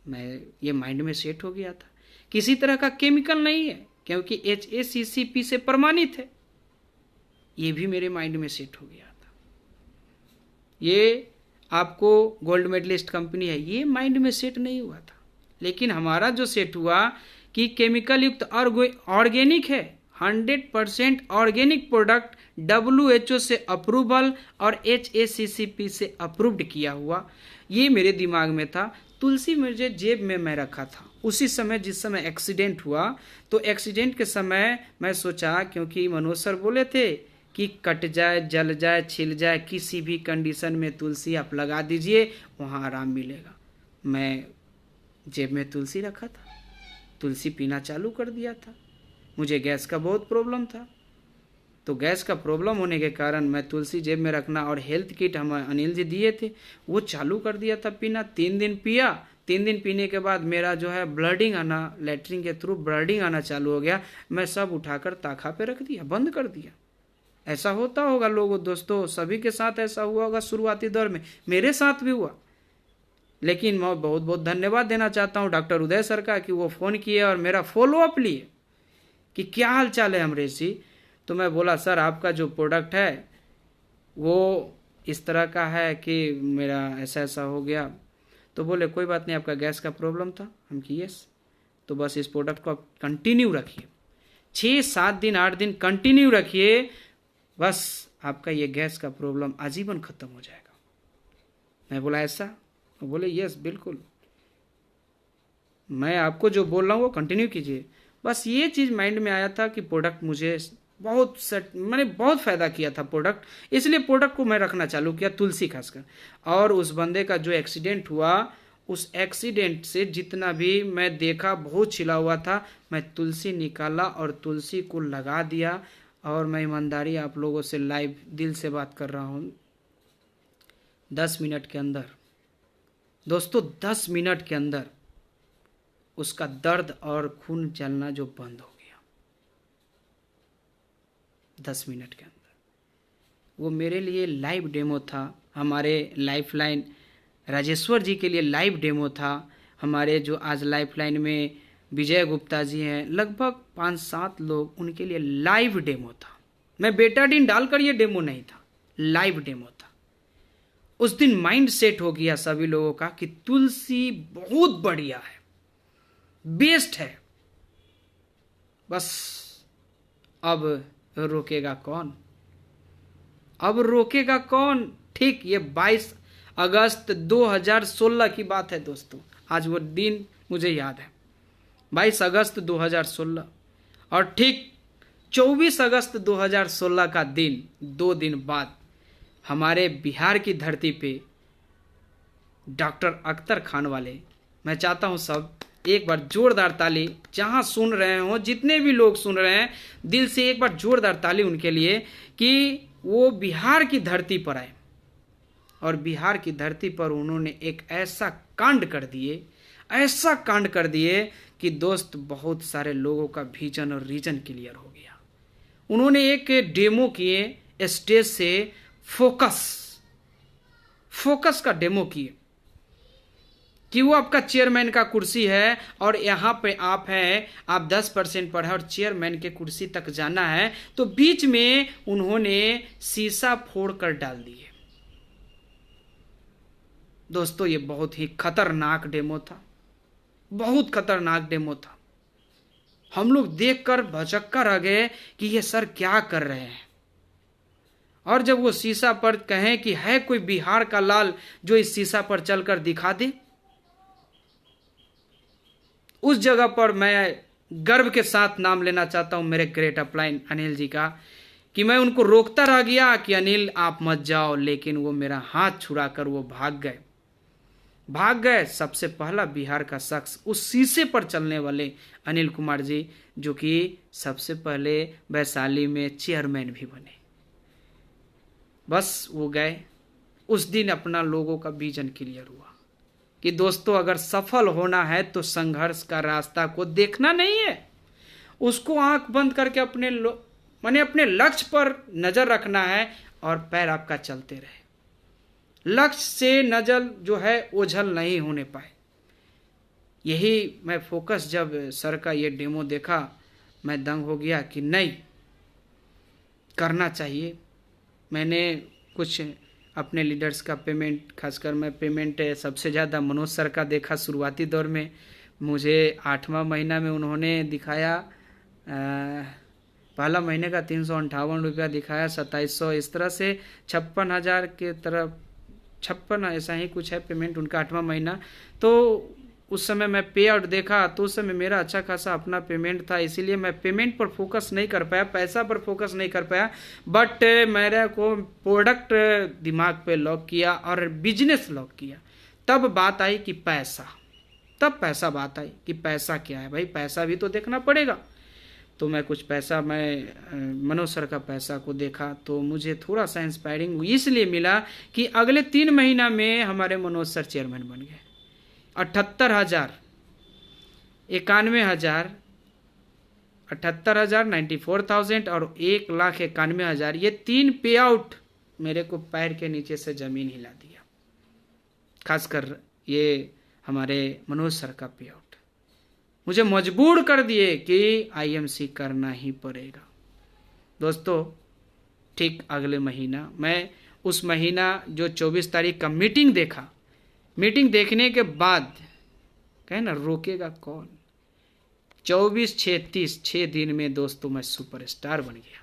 मैं ये माइंड में सेट हो गया था, किसी तरह का केमिकल नहीं है, क्योंकि HACCP से प्रमाणित है। ये भी मेरे माइंड में सेट हो गया था। ये आपको गोल्ड मेडलिस्ट कंपनी है, ये माइंड में सेट नहीं हुआ था। लेकिन हमारा जो सेट हुआ कि केमिकल युक्त ऑर्गेनिक है, 100% ऑर्गेनिक प्रोडक्ट, WHO से अप्रूवल और HACCP से अप्रूव्ड किया हुआ, ये मेरे दिमाग में था। तुलसी मुझे जेब में मैं रखा था उसी समय जिस समय एक्सीडेंट हुआ। तो एक्सीडेंट के समय मैं सोचा, क्योंकि मनोज सर बोले थे कि कट जाए, जल जाए, छिल जाए, किसी भी कंडीशन में तुलसी आप लगा दीजिए, वहाँ आराम मिलेगा। मैं जेब में तुलसी रखा था, तुलसी पीना चालू कर दिया था। मुझे गैस का बहुत प्रॉब्लम था, तो गैस का प्रॉब्लम होने के कारण मैं तुलसी जेब में रखना और हेल्थ किट हम अनिल जी दिए थे, वो चालू कर दिया था पीना। 3 दिन पिया। 3 दिन पीने के बाद मेरा जो है ब्लडिंग आना, लेटरिन के थ्रू ब्लडिंग आना चालू हो गया। मैं सब उठाकर ताखा पे रख दिया, बंद कर दिया। ऐसा होता होगा लोगों, दोस्तों सभी के साथ ऐसा हुआ होगा शुरुआती दौर में, मेरे साथ भी हुआ। लेकिन मैं बहुत बहुत धन्यवाद देना चाहता हूँ डॉक्टर उदय सर का कि वो फ़ोन किए और मेरा फॉलोअप लिए कि क्या हाल चाल है अमरेश जी। तो मैं बोला सर आपका जो प्रोडक्ट है वो इस तरह का है कि मेरा ऐसा ऐसा हो गया। तो बोले कोई बात नहीं, आपका गैस का प्रॉब्लम था। हम कि यस, तो बस इस प्रोडक्ट को आप कंटिन्यू रखिए, 6-7 दिन 8 दिन कंटिन्यू रखिए, बस आपका ये गैस का प्रॉब्लम आजीवन ख़त्म हो जाएगा। मैं बोला ऐसा? वो बोले यस बिल्कुल, मैं आपको जो बोल रहा हूँ वो कंटिन्यू कीजिए। बस ये चीज़ माइंड में आया था कि प्रोडक्ट मुझे मैंने बहुत फ़ायदा किया था प्रोडक्ट, इसलिए प्रोडक्ट को मैं रखना चालू किया, तुलसी खासकर। और उस बंदे का जो एक्सीडेंट हुआ, उस एक्सीडेंट से जितना भी मैं देखा बहुत छिला हुआ था, मैं तुलसी निकाला और तुलसी को लगा दिया। और मैं ईमानदारी आप लोगों से लाइव दिल से बात कर रहा हूँ, 10 मिनट के अंदर दोस्तों 10 मिनट के अंदर उसका दर्द और खून चलना जो बंद हो गया, 10 मिनट के अंदर। वो मेरे लिए लाइव डेमो था, हमारे लाइफलाइन राजेश्वर जी के लिए लाइव डेमो था, हमारे जो आज लाइफलाइन में विजय गुप्ता जी हैं, लगभग 5-7 लोग, उनके लिए लाइव डेमो था। मैं बेटाडीन डालकर ये डेमो नहीं था, लाइव डेमो था। उस दिन माइंड सेट हो गया सभी लोगों का कि तुलसी बहुत बढ़िया है, बेस्ट है। बस अब रोकेगा कौन, अब रोकेगा कौन। ठीक ये 22 अगस्त 2016 की बात है दोस्तों, आज वो दिन मुझे याद है, 22 अगस्त 2016। और ठीक 24 अगस्त 2016 का दिन, 2 दिन बाद हमारे बिहार की धरती पे डॉक्टर अख्तर खान वाले, मैं चाहता हूं सब एक बार जोरदार ताली, जहां सुन रहे हो, जितने भी लोग सुन रहे हैं, दिल से एक बार जोरदार ताली उनके लिए कि वो बिहार की धरती पर आए और बिहार की धरती पर उन्होंने एक ऐसा कांड कर दिए, ऐसा कांड कर दिए कि दोस्त बहुत सारे लोगों का विजन और रीजन क्लियर हो गया। उन्होंने एक डेमो किए स्टेज से, फोकस का डेमो किए कि वो आपका चेयरमैन का कुर्सी है और यहाँ पे आप हैं, आप 10% पर है और चेयरमैन के कुर्सी तक जाना है, तो बीच में उन्होंने शीशा फोड़ कर डाल दिए। दोस्तों ये बहुत ही खतरनाक डेमो था, बहुत खतरनाक डेमो था। हम लोग देखकर भौचक्का रह गए कि ये सर क्या कर रहे हैं। और जब वो शीशा पर कहें कि है कोई बिहार का लाल जो इस शीशा पर चलकर दिखा दे, उस जगह पर मैं गर्व के साथ नाम लेना चाहता हूं मेरे ग्रेट अपलाइन अनिल जी का, कि मैं उनको रोकता रह गया कि अनिल आप मत जाओ, लेकिन वो मेरा हाथ छुड़ाकर वो भाग गए। सबसे पहला बिहार का शख्स उस शीशे पर चलने वाले अनिल कुमार जी, जो कि सबसे पहले वैशाली में चेयरमैन भी बने। बस वो गए, उस दिन अपना लोगों का विजन क्लियर हुआ कि दोस्तों अगर सफल होना है तो संघर्ष का रास्ता को देखना नहीं है, उसको आंख बंद करके अपने लक्ष्य पर नजर रखना है और पैर आपका चलते रहे। लक्ष्य से नजर जो है ओझल नहीं होने पाए। यही मैं फोकस, जब सर का ये डेमो देखा मैं दंग हो गया कि नहीं, करना चाहिए। मैंने कुछ अपने लीडर्स का पेमेंट, खासकर मैं पेमेंट सबसे ज़्यादा मनोज सर का देखा शुरुआती दौर में। मुझे 8वां महीना में उन्होंने दिखाया, पहला महीने का 358 रुपया दिखाया, 2700 इस तरह से 56,000 के तरफ, 56 ऐसा ही कुछ है पेमेंट उनका 8वां महीना। तो उस समय मैं पे आउट देखा तो उस समय मेरा अच्छा खासा अपना पेमेंट था, इसीलिए मैं पेमेंट पर फोकस नहीं कर पाया, पैसा पर फोकस नहीं कर पाया। बट मेरे को प्रोडक्ट दिमाग पे लॉक किया और बिजनेस लॉक किया। तब बात आई कि पैसा, तब पैसा बात आई कि पैसा क्या है भाई, पैसा भी तो देखना पड़ेगा। तो मैं कुछ पैसा, मैं मनोज सर का पैसा को देखा तो मुझे थोड़ा सा इंस्पायरिंग इसलिए मिला कि अगले 3 महीना में हमारे मनोज सर चेयरमैन बन गए। 78,000, 91,000, 78,000, 94,000 और 1,91,000, ये 3 पे आउट मेरे को पैर के नीचे से जमीन हिला दिया। खासकर ये हमारे मनोज सर का पे आउट मुझे मजबूर कर दिए कि आईएमसी करना ही पड़ेगा। दोस्तों ठीक अगले महीना, मैं उस महीना जो 24 तारीख का मीटिंग देखा, मीटिंग देखने के बाद कहे ना रोकेगा कौन, 24-6-30 6 दिन में दोस्तों मैं सुपरस्टार बन गया।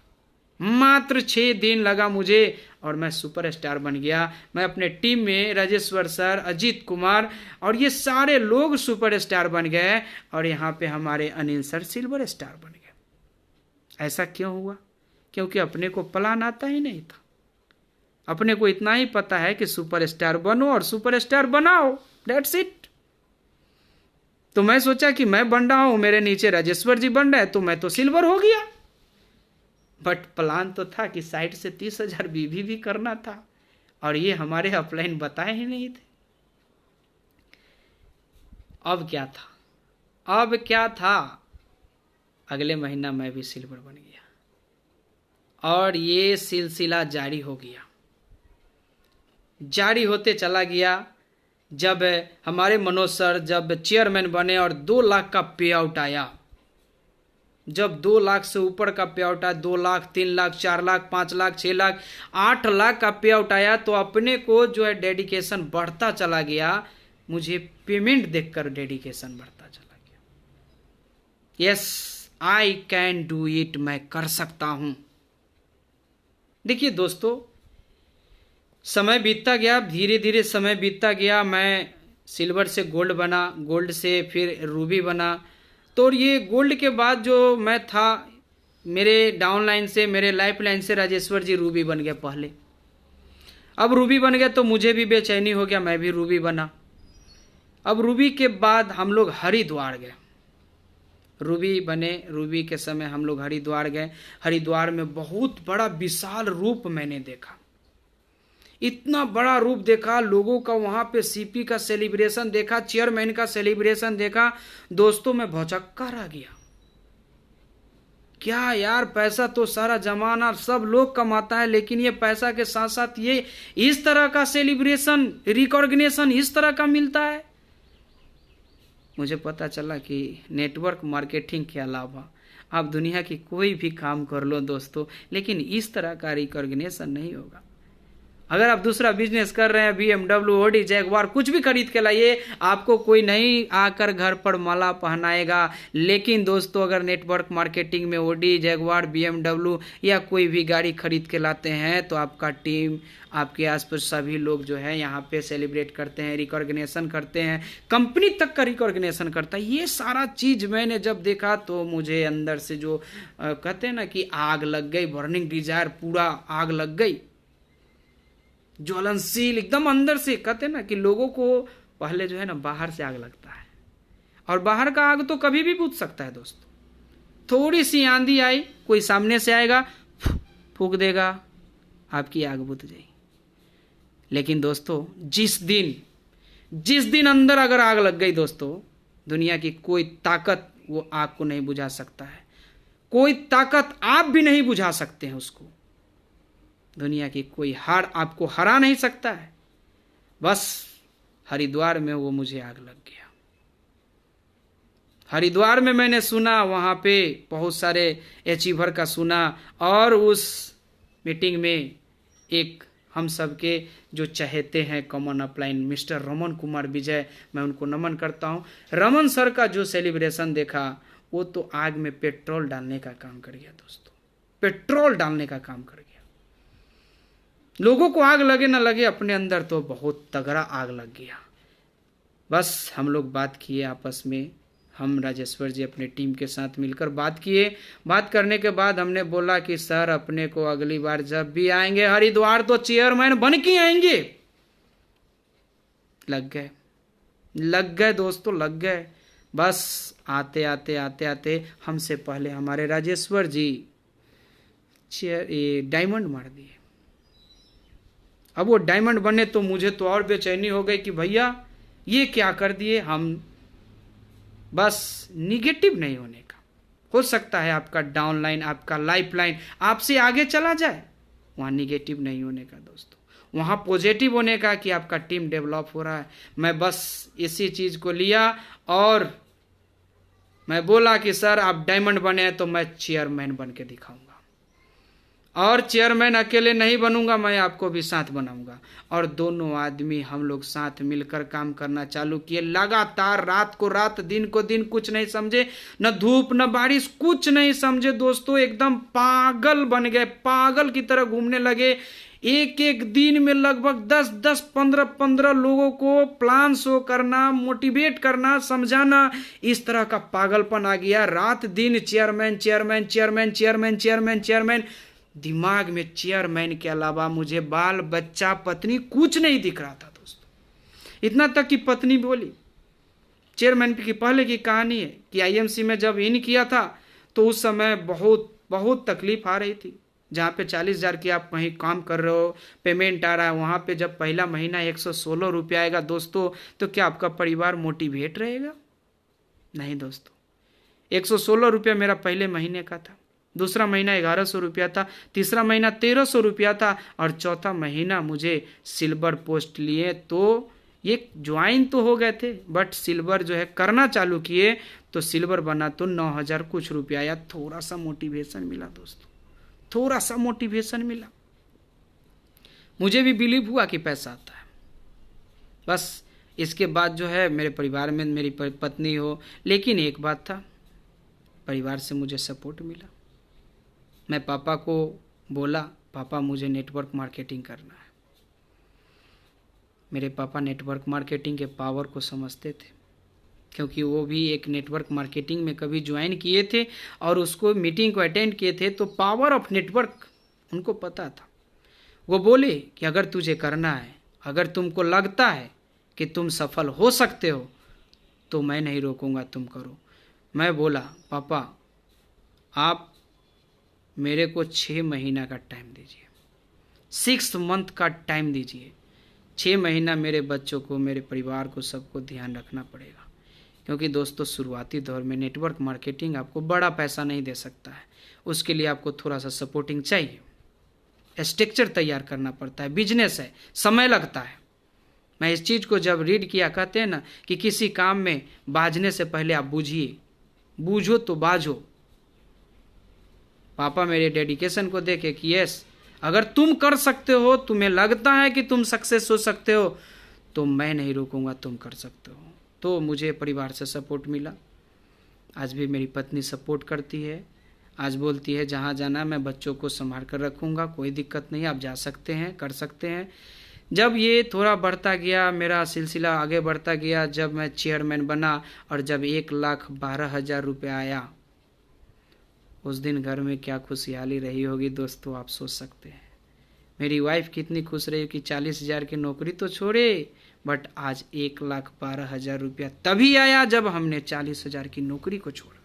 मात्र 6 दिन लगा मुझे और मैं सुपरस्टार बन गया। मैं अपने टीम में राजेश्वर सर, अजीत कुमार और ये सारे लोग सुपरस्टार बन गए और यहाँ पे हमारे अनिल सर सिल्वर स्टार बन गए। ऐसा क्यों हुआ? क्योंकि अपने को प्लान आता ही नहीं था। अपने को इतना ही पता है कि सुपरस्टार बनो और सुपरस्टार बनाओ, दैट्स इट। तो मैं सोचा कि मैं बन रहा हूं, मेरे नीचे राजेश्वर जी बन रहे हैं, तो मैं तो सिल्वर हो गया। बट प्लान तो था कि साइड से 30,000 बीवी भी करना था और ये हमारे अपलाइन बताए ही नहीं थे। अब क्या था, अब क्या था, अगले महीना मैं भी सिल्वर बन गया और ये सिलसिला जारी हो गया, जारी होते चला गया। जब हमारे मनोज सर जब चेयरमैन बने और 2 लाख का पे आउट आया, जब 2 लाख से ऊपर का पे आउट आया, 2 लाख, 3 लाख, 4 लाख, 5 लाख, 6 लाख, 8 लाख का पे आउट आया, तो अपने को जो है डेडिकेशन बढ़ता चला गया। मुझे पेमेंट देखकर डेडिकेशन बढ़ता चला गया। Yes, I can do it, मैं कर सकता हूं। देखिए दोस्तों, समय बीतता गया, धीरे धीरे समय बीतता गया। मैं सिल्वर से गोल्ड बना, गोल्ड से फिर रूबी बना। तो ये गोल्ड के बाद जो मैं था, मेरे डाउन लाइन से, मेरे लाइफ लाइन से राजेश्वर जी रूबी बन गया पहले। अब रूबी बन गया तो मुझे भी बेचैनी हो गया, मैं भी रूबी बना। अब रूबी के बाद हम लोग हरिद्वार गए, रूबी बने। रूबी के समय हम लोग हरिद्वार गए। हरिद्वार में बहुत बड़ा विशाल रूप मैंने देखा, इतना बड़ा रूप देखा, लोगों का वहां पे सीपी का सेलिब्रेशन देखा, चेयरमैन का सेलिब्रेशन देखा। दोस्तों मैं भौचक्का रह गया। क्या यार, पैसा तो सारा जमाना सब लोग कमाता है, लेकिन ये पैसा के साथ साथ ये इस तरह का सेलिब्रेशन, रिकॉग्निशन इस तरह का मिलता है। मुझे पता चला कि नेटवर्क मार्केटिंग के अलावा आप दुनिया की कोई भी काम कर लो दोस्तों, लेकिन इस तरह का रिकॉग्निशन नहीं होगा। अगर आप दूसरा बिजनेस कर रहे हैं, BMW, ऑडी, जैगवार कुछ भी खरीद के लाइए, आपको कोई नहीं आकर घर पर माला पहनाएगा। लेकिन दोस्तों, अगर नेटवर्क मार्केटिंग में ऑडी, जैगवार, BMW या कोई भी गाड़ी खरीद के लाते हैं तो आपका टीम, आपके आसपास सभी लोग जो है यहाँ पे सेलिब्रेट करते हैं, रिकॉग्निशन करते हैं, कंपनी तक का रिकॉग्निशन करता है। ये सारा चीज मैंने जब देखा तो मुझे अंदर से जो कहते हैं ना कि आग लग गई, बर्निंग डिजायर, पूरा आग लग गई, ज्वलनशील एकदम अंदर से। कहते हैं ना कि लोगों को पहले जो है ना बाहर से आग लगता है, और बाहर का आग तो कभी भी बुझ सकता है दोस्तों। थोड़ी सी आंधी आई, कोई सामने से आएगा, फूंक देगा, आपकी आग बुझ जाएगी। लेकिन दोस्तों, जिस दिन अंदर अगर आग लग गई दोस्तों, दुनिया की कोई ताकत वो आग को नहीं बुझा सकता है। कोई ताकत आप भी नहीं बुझा सकते हैं उसको। दुनिया की कोई हार आपको हरा नहीं सकता है। बस हरिद्वार में वो मुझे आग लग गया। हरिद्वार में मैंने सुना, वहां पे बहुत सारे अचीवर का सुना, और उस मीटिंग में एक हम सबके जो चहेते हैं common upline mister Raman Kumar Vijay, मैं उनको नमन करता हूं। रमन सर का जो सेलिब्रेशन देखा, वो तो आग में पेट्रोल डालने का काम कर गया दोस्तों, पेट्रोल डालने का काम कर गया। लोगों को आग लगे ना लगे, अपने अंदर तो बहुत तगड़ा आग लग गया। बस हम लोग बात किए आपस में, हम राजेश्वर जी अपने टीम के साथ मिलकर बात किए। बात करने के बाद हमने बोला कि सर, अपने को अगली बार जब भी आएंगे हरिद्वार तो चेयरमैन बन के आएंगे। लग गए दोस्तों, लग गए। बस आते आते हमसे पहले हमारे राजेश्वर जी डायमंड मार दिए। अब वो डायमंड बने तो मुझे तो और बेचैनी हो गई कि भैया ये क्या कर दिए हम। बस निगेटिव नहीं होने का, हो सकता है आपका डाउन लाइन, आपका लाइफ लाइन आपसे आगे चला जाए, वहाँ निगेटिव नहीं होने का दोस्तों, वहाँ पॉजिटिव होने का कि आपका टीम डेवलप हो रहा है। मैं बस इसी चीज़ को लिया और मैं बोला कि सर आप डायमंड बने हैं तो मैं चेयरमैन बन के दिखाऊंगा, और चेयरमैन अकेले नहीं बनूंगा, मैं आपको भी साथ बनाऊंगा। और दोनों आदमी हम लोग साथ मिलकर काम करना चालू किए, लगातार रात को रात, दिन को दिन, कुछ नहीं समझे, न धूप न बारिश, कुछ नहीं समझे दोस्तों। एकदम पागल बन गए, पागल की तरह घूमने लगे। एक एक दिन में लगभग 10-10, 15-15 लोगों को प्लान शो करना, मोटिवेट करना, समझाना, इस तरह का पागलपन आ गया। रात दिन chairman chairman chairman chairman chairman chairman, दिमाग में चेयरमैन के अलावा मुझे बाल बच्चा पत्नी कुछ नहीं दिख रहा था दोस्तों। इतना तक कि पत्नी बोली, चेयरमैन की पहले की कहानी है कि आईएमसी में जब इन किया था तो उस समय बहुत बहुत तकलीफ आ रही थी, जहाँ पे 40,000 की आप कहीं काम कर रहे हो, पेमेंट आ रहा है, वहाँ पे जब पहला महीना 116 रुपया आएगा दोस्तों, तो क्या आपका परिवार मोटिवेट रहेगा? नहीं दोस्तों। 116 रुपया मेरा पहले महीने का था, दूसरा महीना 1100 रुपया था, तीसरा महीना 1300 रुपया था, और चौथा महीना मुझे सिल्वर पोस्ट लिए तो ये ज्वाइन तो हो गए थे, बट सिल्वर जो है करना चालू किए तो सिल्वर बना तो 9,000 कुछ रुपया आया। थोड़ा सा मोटिवेशन मिला दोस्तों, थोड़ा सा मोटिवेशन मिला, मुझे भी बिलीव हुआ कि पैसा आता है। बस इसके बाद जो है मेरे परिवार में मेरी पत्नी हो, लेकिन एक बात था, परिवार से मुझे सपोर्ट मिला। मैं पापा को बोला, पापा मुझे नेटवर्क मार्केटिंग करना है। मेरे पापा नेटवर्क मार्केटिंग के पावर को समझते थे, क्योंकि वो भी एक नेटवर्क मार्केटिंग में कभी ज्वाइन किए थे और उसको मीटिंग को अटेंड किए थे, तो पावर ऑफ नेटवर्क उनको पता था। वो बोले कि अगर तुझे करना है, अगर तुमको लगता है कि तुम सफल हो सकते हो, तो मैं नहीं रोकूंगा, तुम करो। मैं बोला, पापा आप मेरे को 6 महीना का टाइम दीजिए, 6 मंथ का टाइम दीजिए। 6 महीना मेरे बच्चों को, मेरे परिवार को, सबको ध्यान रखना पड़ेगा, क्योंकि दोस्तों शुरुआती दौर में नेटवर्क मार्केटिंग आपको बड़ा पैसा नहीं दे सकता है, उसके लिए आपको थोड़ा सा सपोर्टिंग चाहिए, स्ट्रक्चर तैयार करना पड़ता है, बिजनेस है, समय लगता है। मैं इस चीज़ को जब रीड किया, कहते हैं ना कि किसी काम में बाझने से पहले आप बूझिए, बूझो तो बाझो। पापा मेरे डेडिकेशन को देखे कि यस, अगर तुम कर सकते हो, तुम्हें लगता है कि तुम सक्सेस हो सकते हो, तो मैं नहीं रोकूंगा, तुम कर सकते हो। तो मुझे परिवार से सपोर्ट मिला। आज भी मेरी पत्नी सपोर्ट करती है, आज बोलती है जहाँ जाना मैं बच्चों को संभाल कर रखूँगा, कोई दिक्कत नहीं, आप जा सकते हैं, कर सकते हैं। जब ये थोड़ा बढ़ता गया, मेरा सिलसिला आगे बढ़ता गया, जब मैं चेयरमैन बना और जब 1,12,000 रुपये आया, उस दिन घर में क्या खुशहाली रही होगी दोस्तों, आप सोच सकते हैं। मेरी वाइफ कितनी खुश रही कि 40,000 की नौकरी तो छोड़े, बट आज 1,12,000 रुपया तभी आया जब हमने 40,000 की नौकरी को छोड़ा।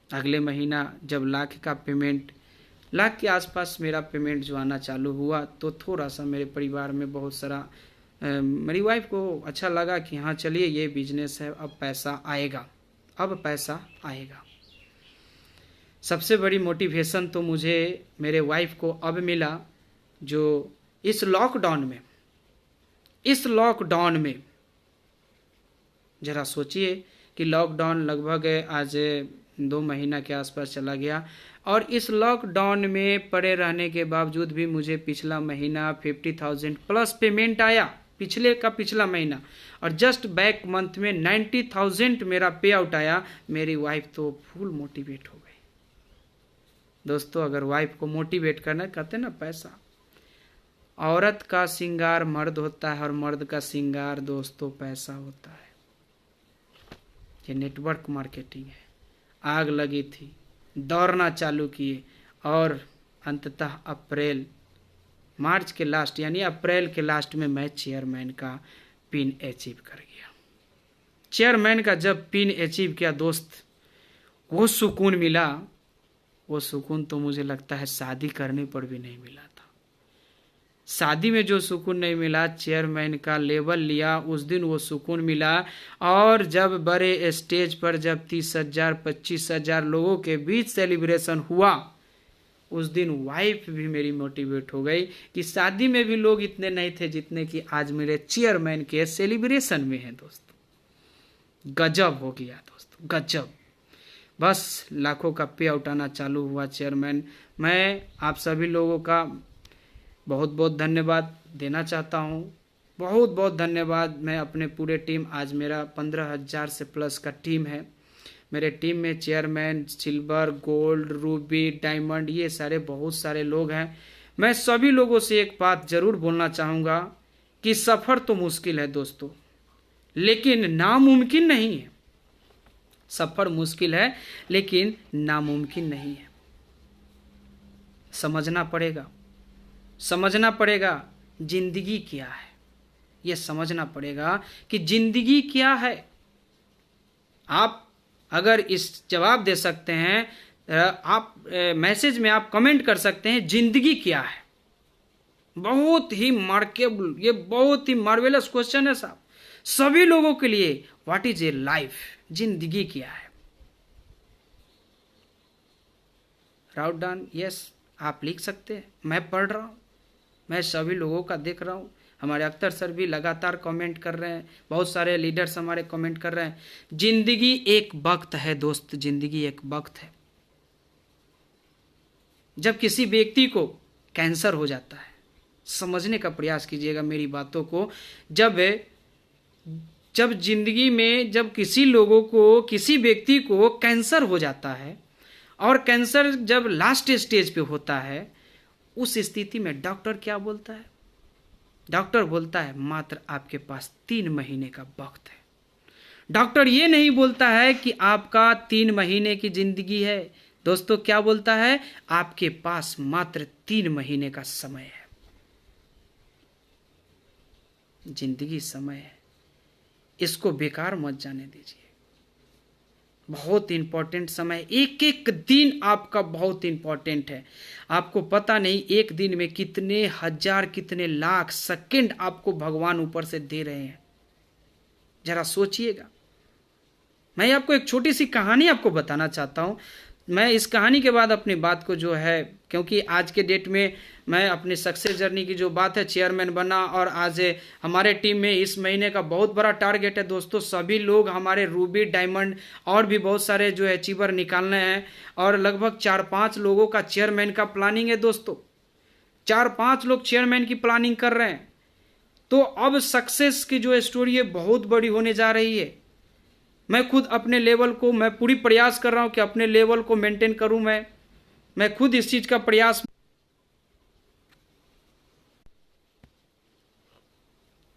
अगले महीना जब लाख का पेमेंट, लाख के आसपास मेरा पेमेंट जो आना चालू हुआ, तो थोड़ा सा मेरे परिवार में बहुत सारा मेरी वाइफ को अच्छा लगा कि हाँ चलिए ये बिजनेस है, अब पैसा आएगा, अब पैसा आएगा। सबसे बड़ी मोटिवेशन तो मुझे मेरे वाइफ को अब मिला, जो इस लॉकडाउन में ज़रा सोचिए कि लॉकडाउन लगभग आज 2 महीना के आसपास चला गया, और इस लॉकडाउन में पड़े रहने के बावजूद भी मुझे पिछला महीना 50,000 प्लस पेमेंट आया, पिछला महीना, और जस्ट बैक मंथ में 90,000 मेरा पे आउट आया। मेरी वाइफ तो फुल मोटिवेट हो गई। दोस्तों अगर वाइफ को मोटिवेट करना, कहते हैं ना पैसा, औरत का श्रृंगार मर्द होता है और मर्द का श्रृंगार दोस्तों पैसा होता है। ये नेटवर्क मार्केटिंग है। आग लगी थी, दौड़ना चालू किए, और अंततः मार्च के लास्ट यानी अप्रैल के लास्ट में मैं चेयरमैन का पिन अचीव कर गया। चेयरमैन का जब पिन अचीव किया दोस्त, वो सुकून मिला, वो सुकून तो मुझे लगता है शादी करने पर भी नहीं मिला था। शादी में जो सुकून नहीं मिला, चेयरमैन का लेवल लिया उस दिन वो सुकून मिला। और जब बड़े स्टेज पर जब 30,000 25,000 लोगों के बीच सेलिब्रेशन हुआ, उस दिन वाइफ भी मेरी मोटिवेट हो गई कि शादी में भी लोग इतने नहीं थे जितने कि आज मेरे चेयरमैन के सेलिब्रेशन में हैं। दोस्तों गजब हो गया दोस्तों, गजब। बस लाखों का पे आउट आना चालू हुआ चेयरमैन। मैं आप सभी लोगों का बहुत बहुत धन्यवाद देना चाहता हूँ, बहुत बहुत धन्यवाद। मैं अपने पूरे टीम, आज मेरा 15,000 से प्लस का टीम है। मेरे टीम में chairman, silver, gold, Ruby, diamond, ये सारे बहुत सारे लोग हैं। मैं सभी लोगों से एक बात जरूर बोलना चाहूँगा कि सफ़र तो मुश्किल है दोस्तों, लेकिन नामुमकिन नहीं है। सफ़र मुश्किल है लेकिन नामुमकिन नहीं है। समझना पड़ेगा जिंदगी क्या है, ये समझना पड़ेगा कि जिंदगी क्या है। आप अगर इस जवाब दे सकते हैं आप मैसेज में आप कमेंट कर सकते हैं जिंदगी क्या है। बहुत ही मार्केबल, ये बहुत ही मार्वेलस क्वेश्चन है साहब सभी लोगों के लिए। व्हाट इज ए लाइफ, जिंदगी क्या है। राउट डाउन यस आप लिख सकते हैं। मैं पढ़ रहा हूँ, मैं सभी लोगों का देख रहा हूँ। हमारे अख्तर सर भी लगातार कमेंट कर रहे हैं, बहुत सारे लीडर्स हमारे कमेंट कर रहे हैं। जिंदगी एक वक्त है दोस्त, जिंदगी एक वक्त है। जब किसी व्यक्ति को कैंसर हो जाता है, समझने का प्रयास कीजिएगा मेरी बातों को, जब जिंदगी में जब किसी लोगों को, किसी व्यक्ति को कैंसर हो जाता है और कैंसर जब लास्ट स्टेज पे होता है, उस स्थिति में डॉक्टर क्या बोलता है? डॉक्टर बोलता है मात्र आपके पास 3 महीने का वक्त है। डॉक्टर ये नहीं बोलता है कि आपका 3 महीने की जिंदगी है। दोस्तों क्या बोलता है? आपके पास मात्र 3 महीने का समय है। जिंदगी समय है, इसको बेकार मत जाने दीजिए। बहुत इंपॉर्टेंट समय, एक एक दिन आपका बहुत इंपॉर्टेंट है। आपको पता नहीं एक दिन में कितने हजार, कितने लाख सेकंड आपको भगवान ऊपर से दे रहे हैं, जरा सोचिएगा। मैं आपको एक छोटी सी कहानी आपको बताना चाहता हूं। मैं इस कहानी के बाद अपनी बात को जो है, क्योंकि आज के डेट में मैं अपनी सक्सेस जर्नी की जो बात है, चेयरमैन बना और आज हमारे टीम में इस महीने का बहुत बड़ा टारगेट है दोस्तों। सभी लोग हमारे रूबी, डायमंड और भी बहुत सारे जो अचीवर निकालने हैं और लगभग 4-5 लोगों का चेयरमैन का प्लानिंग है दोस्तों। 4-5 लोग चेयरमैन की प्लानिंग कर रहे हैं। तो अब सक्सेस की जो स्टोरी है बहुत बड़ी होने जा रही है। मैं खुद अपने लेवल को, मैं पूरी प्रयास कर रहा हूं कि अपने लेवल को मेंटेन करूं। मैं खुद इस चीज का प्रयास।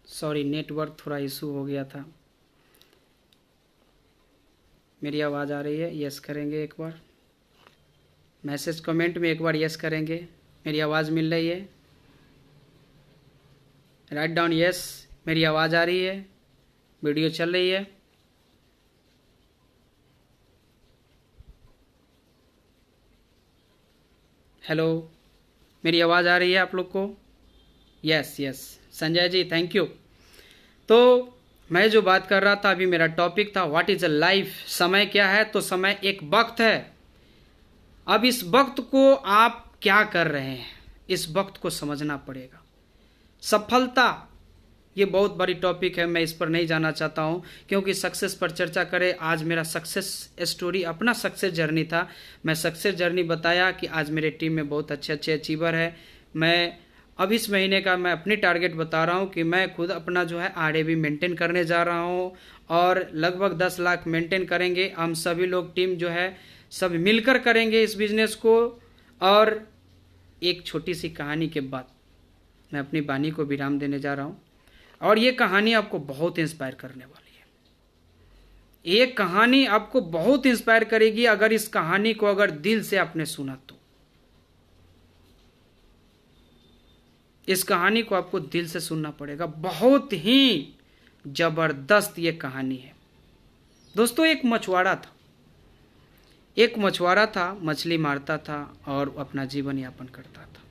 सॉरी, नेटवर्क थोड़ा इशू हो गया था। मेरी आवाज आ रही है? यस करेंगे एक बार। मैसेज कमेंट में एक बार यस करेंगे। मेरी आवाज मिल रही है? Write down yes. मेरी आवाज आ रही है? वीडियो चल रही है? हेलो, मेरी आवाज़ आ रही है आप लोग को? Yes yes Sanjay ji, thank you. तो मैं जो बात कर रहा था अभी, मेरा टॉपिक था व्हाट इज़ अ लाइफ, समय क्या है। तो समय एक वक्त है। अब इस वक्त को आप क्या कर रहे हैं, इस वक्त को समझना पड़ेगा। सफलता ये बहुत बड़ी टॉपिक है, मैं इस पर नहीं जाना चाहता हूं, क्योंकि सक्सेस पर चर्चा करें। आज मेरा सक्सेस स्टोरी, अपना सक्सेस जर्नी था। मैं सक्सेस जर्नी बताया कि आज मेरे टीम में बहुत अच्छे अच्छे अचीवर है। मैं अब इस महीने का मैं अपनी टारगेट बता रहा हूं कि मैं खुद अपना जो है RAB मेंटेन करने जा रहा हूं और लगभग 10 लाख मेंटेन करेंगे। हम सभी लोग टीम जो है सब मिलकर करेंगे इस बिजनेस को। और एक छोटी सी कहानी के बाद मैं अपनी वाणी को विराम देने जा रहा हूं, और ये कहानी आपको बहुत इंस्पायर करने वाली है। ये कहानी आपको बहुत इंस्पायर करेगी अगर इस कहानी को अगर दिल से आपने सुना तो। इस कहानी को आपको दिल से सुनना पड़ेगा। बहुत ही जबरदस्त ये कहानी है दोस्तों। एक मछुआरा था, मछली मारता था और अपना जीवन यापन करता था।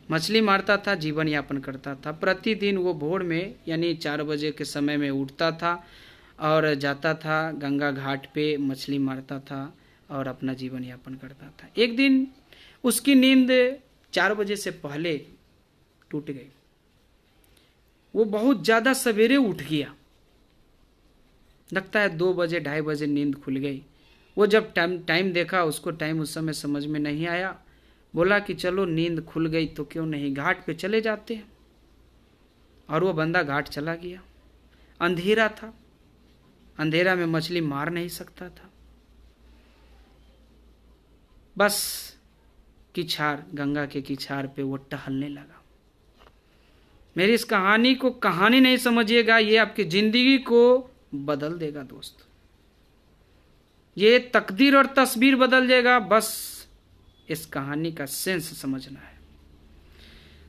मछली मारता था, जीवन यापन करता था। प्रतिदिन वो भोर में यानी 4 बजे के समय में उठता था और जाता था गंगा घाट पे, मछली मारता था और अपना जीवन यापन करता था। एक दिन उसकी नींद 4 बजे से पहले टूट गई। वो बहुत ज़्यादा सवेरे उठ गया, लगता है 2 बजे 2:30 बजे नींद खुल गई। वो जब टाइम देखा, उसको टाइम उस समय समझ में नहीं आया। बोला कि चलो नींद खुल गई तो क्यों नहीं घाट पे चले जाते हैं। और वो बंदा घाट चला गया। अंधेरा था, अंधेरा में मछली मार नहीं सकता था। बस किछार, गंगा के किछार पे वो टहलने लगा। मेरी इस कहानी को कहानी नहीं समझिएगा, ये आपकी जिंदगी को बदल देगा दोस्त। ये तकदीर और तस्वीर बदल जाएगा। बस इस कहानी का सेंस समझना है।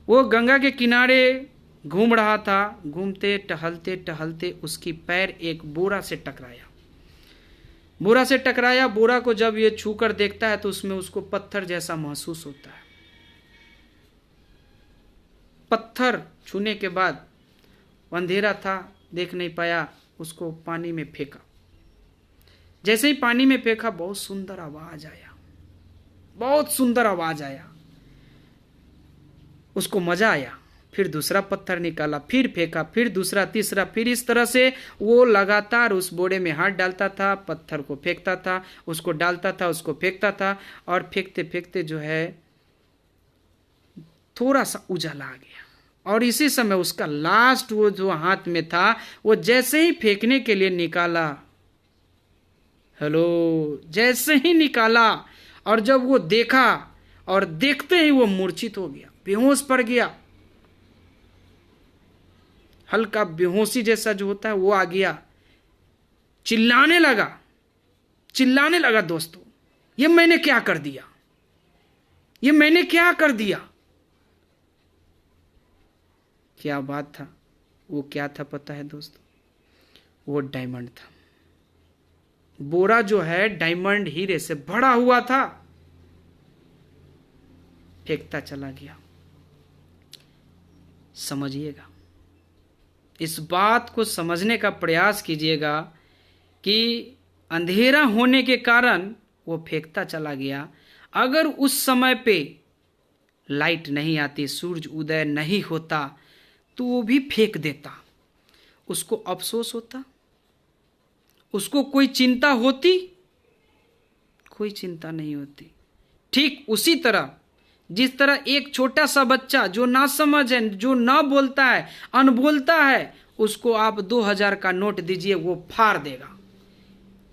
वो गंगा के किनारे घूम रहा था। घूमते टहलते टहलते उसकी पैर एक बोरा से टकराया। बोरा से टकराया, बोरा को जब ये छू कर देखता है तो उसमें उसको पत्थर जैसा महसूस होता है। पत्थर छूने के बाद अंधेरा था, देख नहीं पाया, उसको पानी में फेंका। जैसे ही पानी में फेंका बहुत सुंदर आवाज आया, बहुत सुंदर आवाज आया, उसको मजा आया। फिर दूसरा पत्थर निकाला, फिर फेंका, फिर दूसरा, तीसरा, फिर इस तरह से वो लगातार उस बोरे में हाथ डालता था, पत्थर को फेंकता था, उसको डालता था, उसको फेंकता था, और फेंकते फेंकते जो है थोड़ा सा उजाला आ गया। और इसी समय उसका लास्ट वो जो हाथ में था, वो जैसे ही फेंकने के लिए निकाला, हेलो, जैसे ही निकाला, और जब वो देखा और देखते ही वो मूर्छित हो गया, बेहोश पड़ गया। हल्का बेहोशी जैसा जो होता है वो आ गया, चिल्लाने लगा, चिल्लाने लगा, दोस्तों ये मैंने क्या कर दिया, ये मैंने क्या कर दिया। क्या बात था, वो क्या था पता है दोस्तों? वो डायमंड था। बोरा जो है डायमंड हीरे से भरा हुआ था। फेंकता चला गया। समझिएगा, इस बात को समझने का प्रयास कीजिएगा कि अंधेरा होने के कारण वो फेंकता चला गया। अगर उस समय पे लाइट नहीं आती, सूरज उदय नहीं होता, तो वो भी फेंक देता। उसको अफसोस होता? उसको कोई चिंता होती? कोई चिंता नहीं होती। ठीक उसी तरह जिस तरह एक छोटा सा बच्चा जो ना समझ है, जो ना बोलता है, अनबोलता है, उसको आप 2000 का नोट दीजिए, वो फाड़ देगा,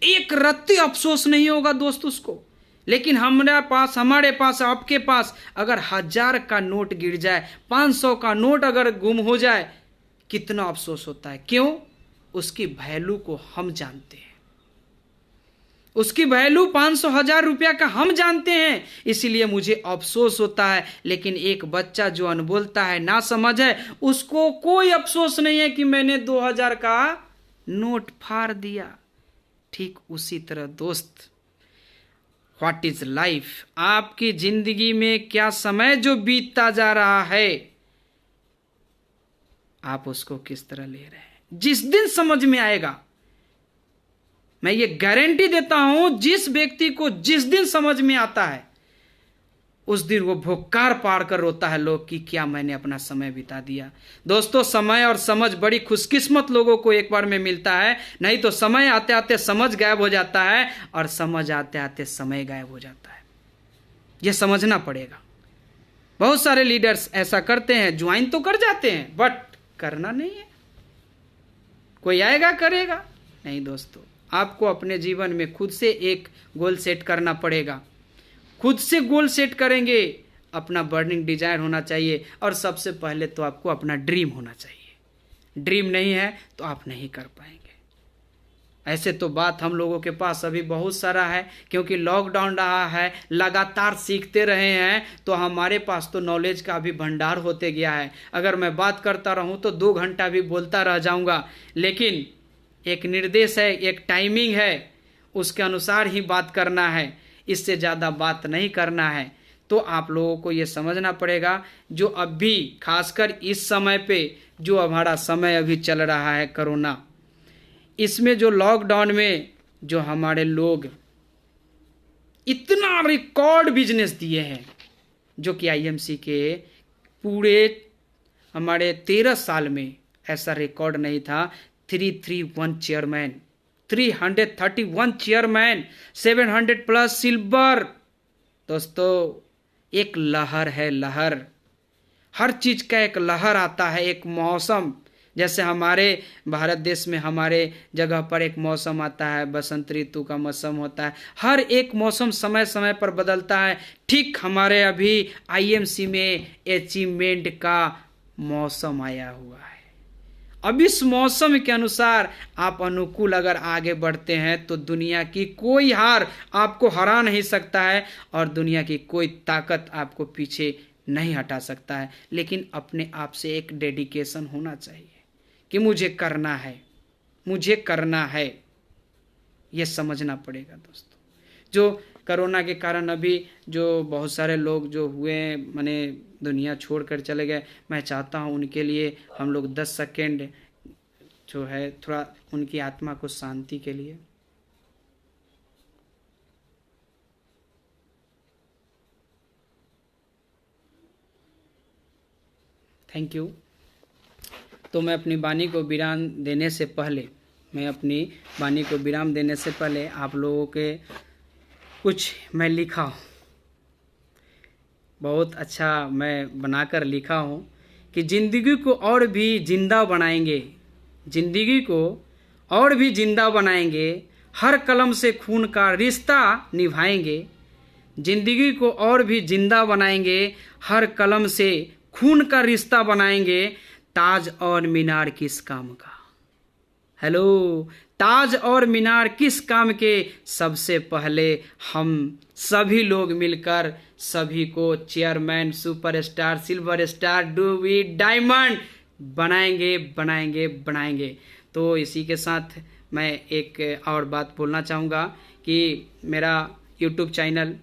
एक रत्ती अफसोस नहीं होगा दोस्त उसको। लेकिन हमारे पास, आपके पास अगर 1000 का नोट गिर जाए, 500 का नोट अगर गुम हो जाए, कितना अफसोस होता है। क्यों? उसकी वैल्यू को हम जानते हैं, उसकी वैल्यू 500-1000 रुपया का हम जानते हैं, इसीलिए मुझे अफसोस होता है। लेकिन एक बच्चा जो अनबोलता है, ना समझ है, उसको कोई अफसोस नहीं है कि मैंने 2000 का नोट फाड़ दिया। ठीक उसी तरह दोस्त, व्हाट इज लाइफ? आपकी जिंदगी में क्या समय जो बीतता जा रहा है, आप उसको किस तरह ले रहे हैं? जिस दिन समझ में आएगा, मैं ये गारंटी देता हूं, जिस व्यक्ति को जिस दिन समझ में आता है, उस दिन वो भुक्कार पार कर रोता है लोग कि क्या मैंने अपना समय बिता दिया। दोस्तों, समय और समझ बड़ी खुशकिस्मत लोगों को एक बार में मिलता है, नहीं तो समय आते आते समझ गायब हो जाता है, और समझ आते आते समय गायब हो जाता है। यह समझना पड़ेगा। बहुत सारे लीडर्स ऐसा करते हैं, ज्वाइन तो कर जाते हैं, बट करना नहीं है। कोई आएगा करेगा? नहीं दोस्तों, आपको अपने जीवन में खुद से एक गोल सेट करना पड़ेगा। खुद से गोल सेट करेंगे, अपना बर्निंग डिजायर होना चाहिए, और सबसे पहले तो आपको अपना ड्रीम होना चाहिए। ड्रीम नहीं है तो आप नहीं कर पाएंगे। ऐसे तो बात हम लोगों के पास अभी बहुत सारा है, क्योंकि लॉकडाउन रहा है, लगातार सीखते रहे हैं, तो हमारे पास तो नॉलेज का भी भंडार होते गया है। अगर मैं बात करता रहूं तो 2 घंटा भी बोलता रह जाऊंगा, लेकिन एक निर्देश है, एक टाइमिंग है, उसके अनुसार ही बात करना है, इससे ज़्यादा बात नहीं करना है। तो आप लोगों को ये समझना पड़ेगा, जो अभी खासकर इस समय पे जो हमारा समय अभी चल रहा है कोरोना, इसमें जो लॉकडाउन में जो हमारे लोग इतना रिकॉर्ड बिजनेस दिए हैं, जो कि आईएमसी के पूरे हमारे 13 साल में ऐसा रिकॉर्ड नहीं था। 331 चेयरमैन, 331 चेयरमैन, 700 प्लस सिल्वर। दोस्तों, एक लहर है, लहर। हर चीज का एक लहर आता है, एक मौसम। जैसे हमारे भारत देश में हमारे जगह पर एक मौसम आता है, बसंत ऋतु का मौसम होता है। हर एक मौसम समय समय पर बदलता है। ठीक हमारे अभी आईएमसी में अचीवमेंट का मौसम आया हुआ है। अब इस मौसम के अनुसार आप अनुकूल अगर आगे बढ़ते हैं, तो दुनिया की कोई हार आपको हरा नहीं सकता है, और दुनिया की कोई ताकत आपको पीछे नहीं हटा सकता है। लेकिन अपने आप से एक डेडिकेशन होना चाहिए कि मुझे करना है, मुझे करना है। ये समझना पड़ेगा दोस्तों। जो कोरोना के कारण अभी जो बहुत सारे लोग जो हुए माने दुनिया छोड़कर चले गए, मैं चाहता हूँ उनके लिए हम लोग 10 सेकेंड जो है थोड़ा उनकी आत्मा को शांति के लिए। Thank you. तो मैं अपनी वाणी को विराम देने से पहले आप लोगों के कुछ मैं लिखा हूँ, बहुत अच्छा मैं बनाकर लिखा हूँ कि ज़िंदगी को और भी ज़िंदा बनाएंगे, हर कलम से खून का रिश्ता निभाएंगे। ज़िंदगी को और भी ज़िंदा बनाएंगे, हर कलम से खून का रिश्ता बनाएंगे। ताज और मीनार किस काम का? हेलो, ताज और मीनार किस काम के? सबसे पहले हम सभी लोग मिलकर सभी को चेयरमैन, सुपरस्टार, सिल्वर स्टार, डूबी, डायमंड बनाएंगे। तो इसी के साथ मैं एक और बात बोलना चाहूँगा कि मेरा YouTube channel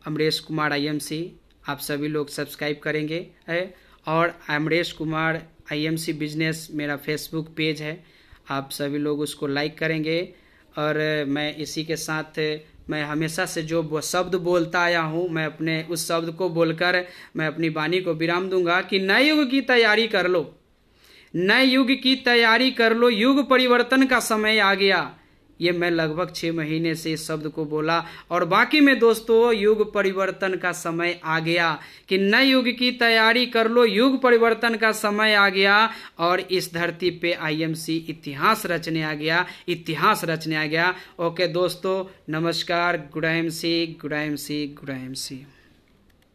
Amresh Kumar IMC आप सभी लोग सब्सक्राइब करेंगे है, और अमरेश कुमार IMC बिजनेस मेरा फेसबुक पेज है, आप सभी लोग उसको लाइक करेंगे। और मैं इसी के साथ मैं हमेशा से जो शब्द बोलता आया हूँ, मैं अपने उस शब्द को बोलकर मैं अपनी वाणी को विराम दूंगा कि नए युग की तैयारी कर लो, युग परिवर्तन का समय आ गया। ये मैं लगभग 6 महीने से इस शब्द को बोला, और बाकी में दोस्तों युग परिवर्तन का समय आ गया कि नए युग की तैयारी कर लो, युग परिवर्तन का समय आ गया। और इस धरती पे IMC इतिहास रचने आ गया। ओके दोस्तों, नमस्कार। Good IMC।